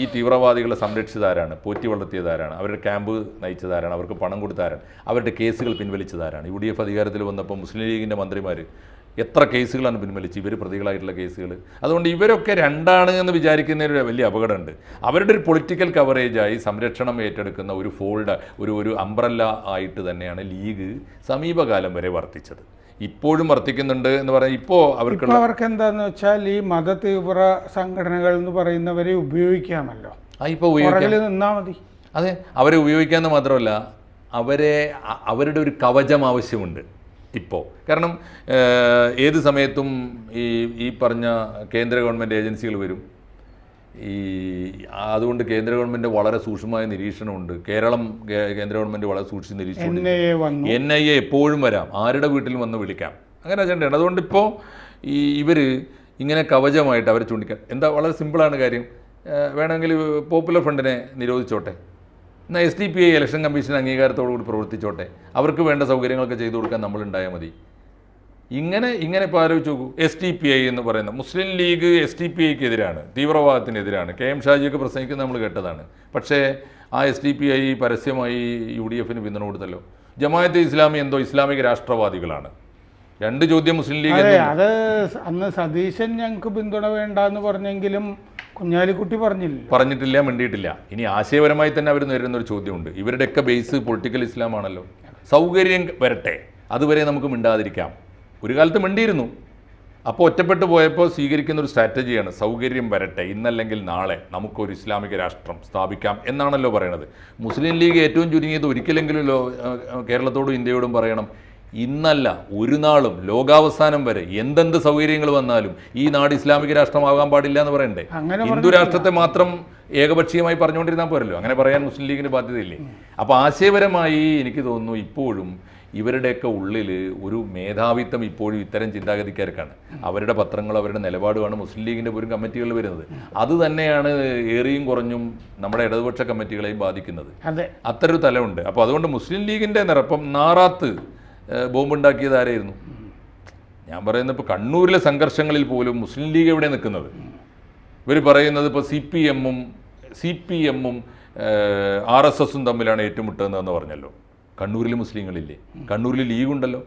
ഈ തീവ്രവാദികളെ സംരക്ഷിച്ചതാരാണ്, പോറ്റി വളർത്തിയതാരാണ്, അവരുടെ ക്യാമ്പ് നയിച്ചതാരാണ്, അവർക്ക് പണം കൊടുത്താരാണ്, അവരുടെ കേസുകൾ പിൻവലിച്ചതാരാണ്. UDF അധികാരത്തിൽ വന്നപ്പോൾ മുസ്ലിം ലീഗിൻ്റെ മന്ത്രിമാർ എത്ര കേസുകളാണ് പിൻവലിച്ച്, ഇവർ പ്രതികളായിട്ടുള്ള കേസുകൾ. അതുകൊണ്ട് ഇവരൊക്കെ രണ്ടാണ് എന്ന് വിചാരിക്കുന്നതിന് വലിയ അപകടമുണ്ട്. അവരുടെ ഒരു പൊളിറ്റിക്കൽ കവറേജായി സംരക്ഷണം ഏറ്റെടുക്കുന്ന ഒരു ഒരു അംബ്രല്ല ആയിട്ട് തന്നെയാണ് ലീഗ് സമീപകാലം വരെ വർത്തിച്ചത്. ഇപ്പോഴും വർത്തിക്കുന്നുണ്ട് എന്ന് പറഞ്ഞാൽ ഇപ്പോൾ അവർക്ക് എന്താന്ന് വെച്ചാൽ ഈ മത തീവ്ര സംഘടനകൾ എന്ന് പറയുന്നവരെ ഉപയോഗിക്കാമല്ലോ. ഇപ്പോൾ നിന്നാ മതി. അതെ, അവരെ ഉപയോഗിക്കാമെന്ന് മാത്രമല്ല, അവരുടെ ഒരു കവചം ആവശ്യമുണ്ട് ഇപ്പോൾ. കാരണം ഏത് സമയത്തും ഈ പറഞ്ഞ കേന്ദ്ര ഗവൺമെൻറ് ഏജൻസികൾ വരും. അതുകൊണ്ട് കേന്ദ്ര ഗവൺമെൻറ് വളരെ സൂക്ഷ്മമായ നിരീക്ഷണമുണ്ട്. കേന്ദ്ര ഗവൺമെൻറ് വളരെ സൂക്ഷിച്ച് നിരീക്ഷണം. NIA എപ്പോഴും വരാം, ആരുടെ വീട്ടിലും വന്ന് വിളിക്കാം, അങ്ങനെ അജണ്ടയാണ്. അതുകൊണ്ട് ഇപ്പോൾ ഇവർ ഇങ്ങനെ കവചമായിട്ട് അവരെ ചൂണ്ടിക്കാൻ എന്താ വളരെ സിമ്പിളാണ് കാര്യം. വേണമെങ്കിൽ പോപ്പുലർ ഫ്രണ്ടിനെ നിരോധിച്ചോട്ടെ, എന്നാൽ SDPI ഇലക്ഷൻ കമ്മീഷൻ അംഗീകാരത്തോടുകൂടി പ്രവർത്തിച്ചോട്ടെ, അവർക്ക് വേണ്ട സൗകര്യങ്ങളൊക്കെ ചെയ്തു കൊടുക്കാൻ നമ്മളുണ്ടായാൽ മതി. ഇങ്ങനെ ഇപ്പോൾ ആലോചിച്ച് നോക്കൂ. SDPI എന്ന് പറയുന്ന മുസ്ലിം ലീഗ് SDPIക്ക് എതിരാണ്, തീവ്രവാദത്തിനെതിരാണ്. KM ഷാജിയൊക്കെ പ്രസംഗിക്കുന്നത് നമ്മൾ കേട്ടതാണ്. പക്ഷേ ആ SDPI പരസ്യമായി UDF-ന് പിന്തുണ കൊടുത്തല്ലോ. ജമാഅത്തെ ഇസ്ലാമി എന്തോ ഇസ്ലാമിക രാഷ്ട്രവാദികളാണ്. രണ്ട് ചോദ്യം മുസ്ലിം ലീഗ്. അത് അന്ന് സതീശൻ ഞങ്ങൾക്ക് പിന്തുണ വേണ്ടെന്ന് പറഞ്ഞെങ്കിലും കുഞ്ഞാലിക്കുട്ടി പറഞ്ഞിട്ടില്ല, മിണ്ടിയിട്ടില്ല. ഇനി ആശയപരമായി തന്നെ അവർ നേരിടുന്ന ഒരു ചോദ്യമുണ്ട്. ഇവരുടെയൊക്കെ ബേസ് പൊളിറ്റിക്കൽ ഇസ്ലാം ആണല്ലോ. സൗകര്യം വരട്ടെ, അതുവരെ നമുക്ക് മിണ്ടാതിരിക്കാം. ഒരു കാലത്ത് മിണ്ടിയിരുന്നു. അപ്പോൾ ഒറ്റപ്പെട്ടു പോയപ്പോൾ സ്വീകരിക്കുന്ന ഒരു സ്ട്രാറ്റജിയാണ് സൗകര്യം വരട്ടെ, ഇന്നല്ലെങ്കിൽ നാളെ നമുക്കൊരു ഇസ്ലാമിക രാഷ്ട്രം സ്ഥാപിക്കാം എന്നാണല്ലോ പറയണത്. മുസ്ലിം ലീഗ് ഏറ്റവും ചുരുങ്ങിയത് ഒരിക്കലെങ്കിലും കേരളത്തോടും ഇന്ത്യയോടും പറയണം, ഇന്നല്ല ഒരു നാളും ലോകാവസാനം വരെ എന്തെന്ത് സൗകര്യങ്ങൾ വന്നാലും ഈ നാട് ഇസ്ലാമിക രാഷ്ട്രമാകാൻ പാടില്ല എന്ന് പറയണ്ടേ. ഹിന്ദു രാഷ്ട്രത്തെ മാത്രം ഏകപക്ഷീയമായി പറഞ്ഞുകൊണ്ടിരുന്നാൽ പോരല്ലോ. അങ്ങനെ പറയാൻ മുസ്ലിം ലീഗിന് ബാധ്യതയില്ലേ? അപ്പോൾ ആശയപരമായി എനിക്ക് തോന്നുന്നു ഇപ്പോഴും ഇവരുടെയൊക്കെ ഉള്ളിൽ ഒരു മേധാവിത്വം ഇപ്പോഴും ഇത്തരം ചിന്താഗതിക്കാർക്കാണ്. അവരുടെ പത്രങ്ങളും അവരുടെ നിലപാടുമാണ് മുസ്ലിം ലീഗിൻ്റെ പോലും കമ്മിറ്റികളിൽ വരുന്നത്. അത് തന്നെയാണ് ഏറിയും കുറഞ്ഞും നമ്മുടെ ഇടതുപക്ഷ കമ്മിറ്റികളെയും ബാധിക്കുന്നത്. അത്തരൊരു തലമുണ്ട്. അപ്പോൾ അതുകൊണ്ട് മുസ്ലിം ലീഗിൻ്റെ നിറപ്പം നാറാത്ത് ബോംബുണ്ടാക്കിയത് ആരായിരുന്നു? ഞാൻ പറയുന്നത് ഇപ്പോൾ കണ്ണൂരിലെ സംഘർഷങ്ങളിൽ പോലും മുസ്ലിം ലീഗ് എവിടെ നിൽക്കുന്നത്? ഇവർ പറയുന്നത് ഇപ്പോൾ CPM-ഉം RSSും തമ്മിലാണ് ഏറ്റുമുട്ടുന്നതെന്ന് പറഞ്ഞല്ലോ. കണ്ണൂരിൽ മുസ്ലിങ്ങളില്ലേ? കണ്ണൂരിൽ ലീഗുണ്ടല്ലോ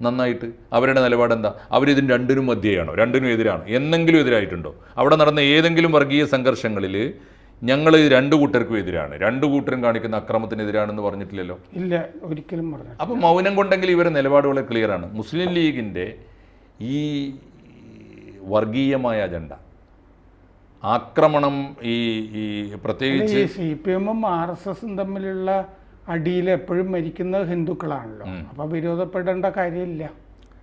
നന്നായിട്ട്. അവരുടെ നിലപാടെന്താ? അവരിതിന് രണ്ടിനും മധ്യയാണോ? രണ്ടിനും എതിരാണോ? എന്നെങ്കിലും എതിരായിട്ടുണ്ടോ? അവിടെ നടന്ന ഏതെങ്കിലും വർഗീയ സംഘർഷങ്ങളിൽ ഞങ്ങൾ രണ്ടു കൂട്ടർക്കും എതിരാണ്, രണ്ടു കൂട്ടരും കാണിക്കുന്ന അക്രമത്തിനെതിരാണെന്ന് പറഞ്ഞിട്ടില്ലല്ലോ. ഇല്ല, ഒരിക്കലും പറഞ്ഞു. അപ്പം മൗനം കൊണ്ടെങ്കിൽ ഇവരുടെ നിലപാടുകൾ ക്ലിയറാണ്. മുസ്ലിം ലീഗിൻ്റെ ഈ വർഗീയമായ അജണ്ട, ആക്രമണം, ഈ പ്രത്യേകിച്ച് CPM-ഉം RSSും തമ്മിലുള്ള അടിയിൽ എപ്പോഴും മരിക്കുന്നത് ഹിന്ദുക്കളാണല്ലോ. അപ്പം വിരോധപ്പെടേണ്ട കാര്യമില്ല.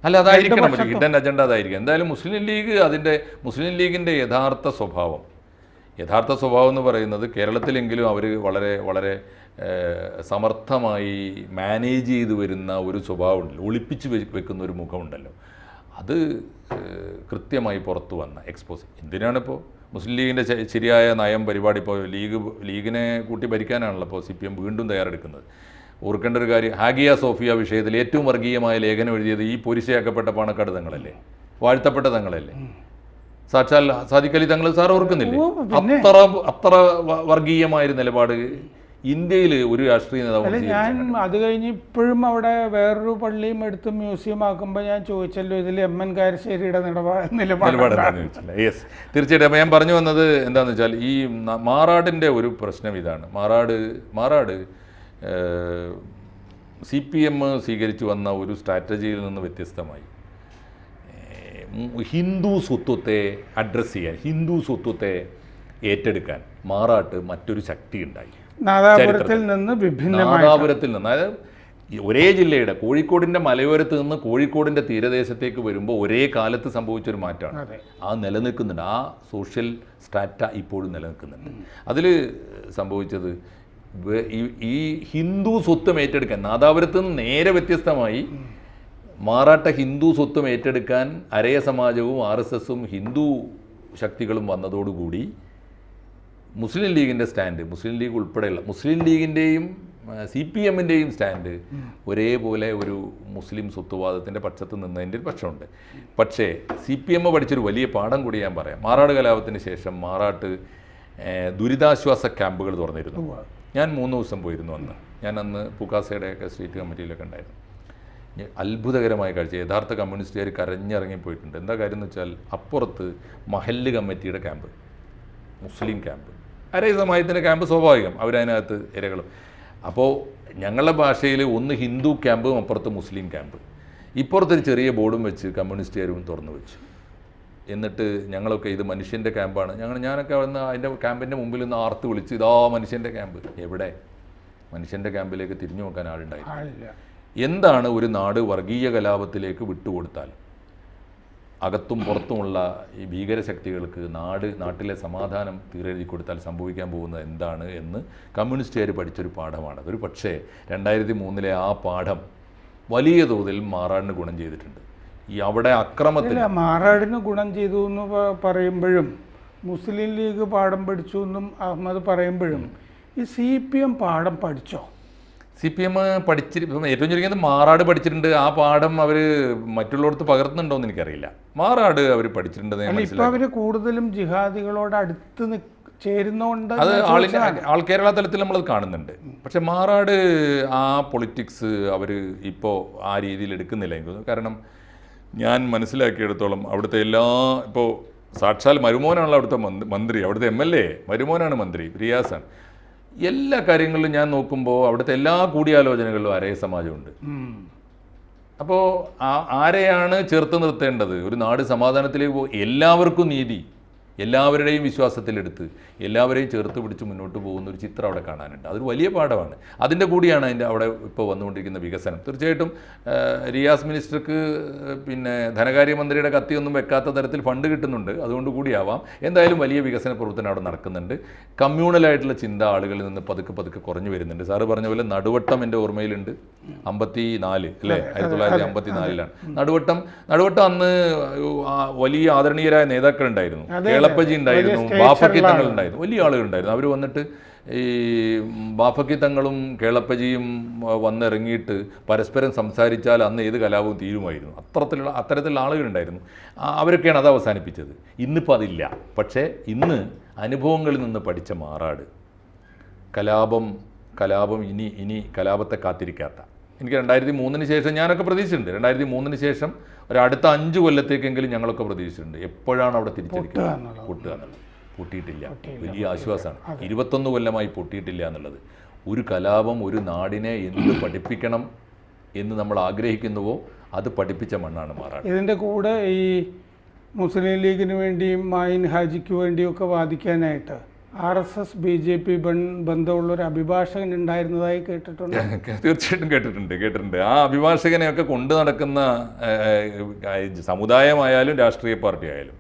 അല്ല, അതായിരിക്കണം ഹിഡൻ അജണ്ട, അതായിരിക്കും. എന്തായാലും മുസ്ലിം ലീഗിൻ്റെ യഥാർത്ഥ സ്വഭാവം എന്ന് പറയുന്നത് കേരളത്തിലെങ്കിലും അവർ വളരെ വളരെ സമർത്ഥമായി മാനേജ് ചെയ്ത് വരുന്ന ഒരു സ്വഭാവമുണ്ടല്ലോ, ഒളിപ്പിച്ച് വെക്കുന്ന ഒരു മുഖമുണ്ടല്ലോ, അത് കൃത്യമായി പുറത്തു വന്ന എക്സ്പോസ്. എന്തിനാണിപ്പോൾ മുസ്ലിം ലീഗിൻ്റെ ശരിയായ നയം പരിപാടി ഇപ്പോൾ ലീഗിനെ കൂട്ടി ഭരിക്കാനാണല്ലോ ഇപ്പോൾ CPM വീണ്ടും തയ്യാറെടുക്കുന്നത്. ഓർക്കേണ്ട ഒരു കാര്യം, ഹാഗിയ സോഫിയ വിഷയത്തിൽ ഏറ്റവും വർഗീയമായ ലേഖനം എഴുതിയത് ഈ പോരിശയാക്കപ്പെട്ട പാണക്കാട് തങ്ങളല്ലേ, വാഴ്ത്തപ്പെട്ട തങ്ങളല്ലേ, സാക്ഷാൽ സാദിഖ് അലി തങ്ങൾ സാർ ഓർക്കുന്നില്ലേ? അത്ര വർഗീയമായൊരു നിലപാട് ഇന്ത്യയിൽ ഒരു രാഷ്ട്രീയ നേതാവ്. ഞാൻ അത് കഴിഞ്ഞ് ഇപ്പോഴും അവിടെ വേറൊരു പള്ളിയും എടുത്ത് മ്യൂസിയം ആക്കുമ്പോൾ ഞാൻ ചോദിച്ചല്ലോ, ഇതിൽ MN കാരശ്ശേരിയുടെ നിലപാട്. യെസ്, തീർച്ചയായിട്ടും. അപ്പോൾ ഞാൻ പറഞ്ഞു വന്നത് എന്താണെന്ന് വെച്ചാൽ ഈ മാറാടിൻ്റെ ഒരു പ്രശ്നം ഇതാണ്. മാറാട് CPM സ്വീകരിച്ചു വന്ന ഒരു സ്ട്രാറ്റജിയിൽ നിന്ന് വ്യത്യസ്തമായി ഹിന്ദു സ്വത്വത്തെ അഡ്രസ്സ് ചെയ്യാൻ, ഹിന്ദു സ്വത്വത്തെ ഏറ്റെടുക്കാൻ മാറാട്ട് മറ്റൊരു ശക്തി ഉണ്ടായി. നാദാപുരത്തിൽ നിന്ന് അതായത് ഒരേ ജില്ലയുടെ കോഴിക്കോടിൻ്റെ മലയോരത്ത് നിന്ന് കോഴിക്കോടിൻ്റെ തീരദേശത്തേക്ക് വരുമ്പോൾ ഒരേ കാലത്ത് സംഭവിച്ചൊരു മാറ്റമാണ്. ആ നിലനിൽക്കുന്നുണ്ട്, ആ സോഷ്യൽ സ്ട്രാറ്റ ഇപ്പോഴും നിലനിൽക്കുന്നുണ്ട്. അതിൽ സംഭവിച്ചത് ഈ ഹിന്ദു സ്വത്വം ഏറ്റെടുക്കാൻ, നാദാപുരത്ത് നിന്ന് നേരെ വ്യത്യസ്തമായി മാറാട്ട ഹിന്ദു സ്വത്വം ഏറ്റെടുക്കാൻ അരയ സമാജവും RSSും ഹിന്ദു ശക്തികളും വന്നതോടുകൂടി മുസ്ലിം ലീഗിൻ്റെ സ്റ്റാൻഡ്, മുസ്ലിം ലീഗ് ഉൾപ്പെടെയുള്ള മുസ്ലിം ലീഗിൻ്റെയും CPMൻ്റെയും സ്റ്റാൻഡ് ഒരേപോലെ ഒരു മുസ്ലിം സ്വത്വവാദത്തിൻ്റെ പക്ഷത്ത് നിന്നതിൻ്റെ ഒരു പക്ഷമുണ്ട്. പക്ഷേ CPM പഠിച്ചൊരു വലിയ പാഠം കൂടി ഞാൻ പറയാം. മാറാട് കലാപത്തിന് ശേഷം മാറാട്ട് ദുരിതാശ്വാസ ക്യാമ്പുകൾ തുറന്നിരുന്നു. ഞാൻ 3 ദിവസം പോയിരുന്നു അന്ന്. ഞാൻ അന്ന് പൂക്കാസയുടെയൊക്കെ സ്ട്രീറ്റ് കമ്മിറ്റിയിലൊക്കെ ഉണ്ടായിരുന്നു. അത്ഭുതകരമായ കാഴ്ച. യഥാർത്ഥ കമ്മ്യൂണിസ്റ്റുകാർ കരഞ്ഞിറങ്ങിപ്പോയിട്ടുണ്ട്. എന്താ കാര്യം എന്ന് വെച്ചാൽ അപ്പുറത്ത് മഹല്ല് കമ്മിറ്റിയുടെ ക്യാമ്പ്, മുസ്ലിം ക്യാമ്പ്, അരേ സമാജത്തിൻ്റെ ക്യാമ്പ് സ്വാഭാവികം, അവരതിനകത്ത് ഇരകളും. അപ്പോൾ ഞങ്ങളുടെ ഭാഷയിൽ ഒന്ന് ഹിന്ദു ക്യാമ്പും അപ്പുറത്ത് മുസ്ലിം ക്യാമ്പ്. ഇപ്പുറത്തൊരു ചെറിയ ബോർഡും വെച്ച് കമ്മ്യൂണിസ്റ്റുകാരും തുറന്നു വെച്ചു. എന്നിട്ട് ഞങ്ങളൊക്കെ ഇത് മനുഷ്യൻ്റെ ക്യാമ്പാണ്, ഞാനൊക്കെ വന്ന് അതിൻ്റെ ക്യാമ്പിൻ്റെ മുമ്പിൽ നിന്ന് ആർത്ത് വിളിച്ച് ഇതാ മനുഷ്യൻ്റെ ക്യാമ്പ്. എവിടെ? മനുഷ്യൻ്റെ ക്യാമ്പിലേക്ക് തിരിഞ്ഞു നോക്കാൻ ആളുണ്ടായില്ല. എന്താണ് ഒരു നാട് വർഗീയ കലാപത്തിലേക്ക് വിട്ടുകൊടുത്താൽ, അകത്തും പുറത്തുമുള്ള ഈ ഭീകരശക്തികൾക്ക് നാട്ടിലെ സമാധാനം തീരെഴുതി കൊടുത്താൽ സംഭവിക്കാൻ പോകുന്നത് എന്താണ് എന്ന് കമ്മ്യൂണിസ്റ്റുകാർ പഠിച്ചൊരു പാഠമാണ്. ഒരു പക്ഷേ 2003 ആ പാഠം വലിയ തോതിൽ മാറാടിന് ഗുണം ചെയ്തിട്ടുണ്ട്. ഈ അവിടെ അക്രമത്തിൽ മാറാടിന് ഗുണം ചെയ്തു എന്ന് പറയുമ്പോഴും മുസ്ലിം ലീഗ് പാഠം പഠിച്ചു എന്നും അഹമ്മദ് പറയുമ്പോഴും ഈ CPM പാഠം പഠിച്ചോ? CPM പഠിച്ചിരിക്കും. ഏറ്റവും ചുരുങ്ങിയത് മാറാട് പഠിച്ചിട്ടുണ്ട്. ആ പാഠം അവർ മറ്റുള്ളവർക്ക് പകർത്തുന്നുണ്ടോ എന്ന് എനിക്കറിയില്ല. മാറാട് അവർ പഠിച്ചിട്ടുണ്ടെന്ന് ഇപ്പോൾ അവർ കൂടുതലും ജിഹാദികളോട് അടുത്ത് ചേരുന്നോണ്ട് അത് ആൾ കേരള തലത്തിൽ നമ്മളത് കാണുന്നുണ്ട്. പക്ഷെ മാറാട് ആ പൊളിറ്റിക്സ് അവർ ഇപ്പോൾ ആ രീതിയിൽ എടുക്കുന്നില്ല എനിക്ക് തോന്നുന്നു. കാരണം ഞാൻ മനസ്സിലാക്കിയെടുത്തോളം അവിടുത്തെ ഇപ്പോൾ സാക്ഷാൽ മരുമോനാണല്ലോ അവിടുത്തെ മന്ത്രി, അവിടുത്തെ MLA മരുമോനാണ് മന്ത്രി, റിയാസാണ്. എല്ലാ കാര്യങ്ങളിലും ഞാൻ നോക്കുമ്പോൾ അവിടുത്തെ എല്ലാ കൂടിയാലോചനകളിലും അരയ സമാജമുണ്ട്. അപ്പോൾ ആരെയാണ് ചേർത്ത് നിർത്തേണ്ടത്? ഒരു നാട് സമാധാനത്തിലേക്ക് എല്ലാവർക്കും നീതി, എല്ലാവരുടെയും വിശ്വാസത്തിലെടുത്ത് എല്ലാവരെയും ചേർത്ത് പിടിച്ച് മുന്നോട്ട് പോകുന്ന ഒരു ചിത്രം അവിടെ കാണാനുണ്ട്. അതൊരു വലിയ പാഠമാണ്. അതിൻ്റെ കൂടിയാണ് അവിടെ ഇപ്പോൾ വന്നുകൊണ്ടിരിക്കുന്ന വികസനം. തീർച്ചയായിട്ടും റിയാസ് മിനിസ്റ്റർക്ക് ധനകാര്യമന്ത്രിയുടെ കത്തിയൊന്നും വെക്കാത്ത തരത്തിൽ ഫണ്ട് കിട്ടുന്നുണ്ട്, അതുകൊണ്ട് കൂടിയാവാം. എന്തായാലും വലിയ വികസന പ്രവർത്തനം അവിടെ നടക്കുന്നുണ്ട്. കമ്മ്യൂണലായിട്ടുള്ള ചിന്ത ആളുകളിൽ നിന്ന് പതുക്കെ കുറഞ്ഞു വരുന്നുണ്ട്. സാറ് പറഞ്ഞ പോലെ നടുവട്ടം എൻ്റെ ഓർമ്മയിലുണ്ട്, 54 അല്ലേ, 1954 നടുവട്ടം അന്ന് വലിയ ആദരണീയരായ നേതാക്കളുണ്ടായിരുന്നു. കേളപ്പജി ഉണ്ടായിരുന്നു, ബാഫക്കി തങ്ങൾ ഉണ്ടായിരുന്നു, വലിയ ആളുകളുണ്ടായിരുന്നു. അവർ വന്നിട്ട് ഈ ബാഫക്കി തങ്ങളും കേളപ്പജിയും വന്നിറങ്ങിയിട്ട് പരസ്പരം സംസാരിച്ചാൽ അന്ന് ഏത് കലാപവും തീരുമായിരുന്നു. അത്തരത്തിലുള്ള ആളുകളുണ്ടായിരുന്നു. അവരൊക്കെയാണ് അത് അവസാനിപ്പിച്ചത്. ഇന്നിപ്പോൾ അതില്ല. പക്ഷേ ഇന്ന് അനുഭവങ്ങളിൽ നിന്ന് പഠിച്ച മാറാട് കലാപം ഇനി കലാപത്തെ കാത്തിരിക്കാത്ത, എനിക്ക് 2003 ശേഷം ഞാനൊക്കെ പ്രതീക്ഷിച്ചിട്ടുണ്ട്. 2003 ശേഷം അടുത്ത 5 കൊല്ലത്തേക്കെങ്കിലും ഞങ്ങളൊക്കെ പ്രതീക്ഷിച്ചിട്ടുണ്ട്. എപ്പോഴാണ് അവിടെ തിരിച്ചടിക്കുന്നത്? പൊട്ടുക എന്നുള്ളത്. പൊട്ടിയിട്ടില്ല. വലിയ ആശ്വാസമാണ്. 21 കൊല്ലമായി പൊട്ടിയിട്ടില്ല എന്നുള്ളത്. ഒരു കലാപം ഒരു നാടിനെ എന്ത് പഠിപ്പിക്കണം എന്ന് നമ്മൾ ആഗ്രഹിക്കുന്നുവോ അത് പഠിപ്പിച്ച മണ്ണാണ് മാറാട്. ഇതിൻ്റെ കൂടെ ഈ മുസ്ലിം ലീഗിന് വേണ്ടിയും മായിൻ ഹാജിക്ക് വേണ്ടിയൊക്കെ വാദിക്കാനായിട്ട് RSS BJP ബന്ധമുള്ളൊരു അഭിഭാഷകൻ ഉണ്ടായിരുന്നതായി കേട്ടിട്ടുണ്ട്. തീർച്ചയായിട്ടും കേട്ടിട്ടുണ്ട്. ആ അഭിഭാഷകനെയൊക്കെ കൊണ്ടു നടക്കുന്ന സമുദായമായാലും രാഷ്ട്രീയ പാർട്ടി ആയാലും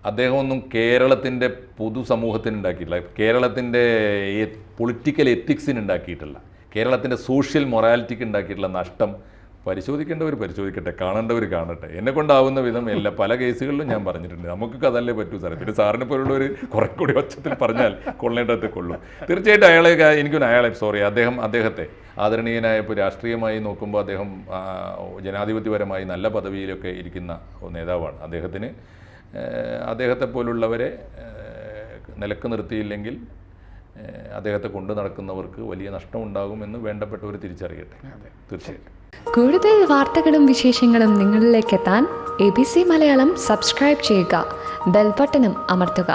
അദ്ദേഹമൊന്നും കേരളത്തിൻ്റെ പൊതുസമൂഹത്തിന് ഉണ്ടാക്കിയിട്ടില്ല, കേരളത്തിൻ്റെ പൊളിറ്റിക്കൽ എത്തിക്സിന് ഉണ്ടാക്കിയിട്ടില്ല, കേരളത്തിൻ്റെ സോഷ്യൽ മൊറാലിറ്റിക്ക് ഉണ്ടാക്കിയിട്ടുള്ള നഷ്ടം പരിശോധിക്കേണ്ടവർ പരിശോധിക്കട്ടെ, കാണേണ്ടവർ കാണട്ടെ. എന്നെ കൊണ്ടാവുന്ന വിധം പല കേസുകളിലും ഞാൻ പറഞ്ഞിട്ടുണ്ട്. നമുക്ക് അതല്ലേ പറ്റൂ സാറേ. പിന്നെ സാറിനെ പോലുള്ളവർ കുറെ കൂടി ഒച്ചത്തിൽ പറഞ്ഞാൽ കൊള്ളേണ്ടത് കൊള്ളും. തീർച്ചയായിട്ടും അദ്ദേഹത്തെ ആദരണീയനായ ഇപ്പോൾ രാഷ്ട്രീയമായി നോക്കുമ്പോൾ അദ്ദേഹം ജനാധിപത്യപരമായി നല്ല പദവിയിലൊക്കെ ഇരിക്കുന്ന നേതാവാണ്. അദ്ദേഹത്തെ പോലുള്ളവരെ നിലക്ക് നിർത്തിയില്ലെങ്കിൽ അദ്ദേഹത്തെ കൊണ്ടു നടക്കുന്നവർക്ക് വലിയ നഷ്ടമുണ്ടാകുമെന്ന് വേണ്ടപ്പെട്ടവർ തിരിച്ചറിയട്ടെ. തീർച്ചയായിട്ടും കൂടുതൽ വാർത്തകളും വിശേഷങ്ങളും നിങ്ങളിലേക്ക് എത്താൻ ABC മലയാളം സബ്സ്ക്രൈബ് ചെയ്യുക, ബെൽ ബട്ടണും അമർത്തുക.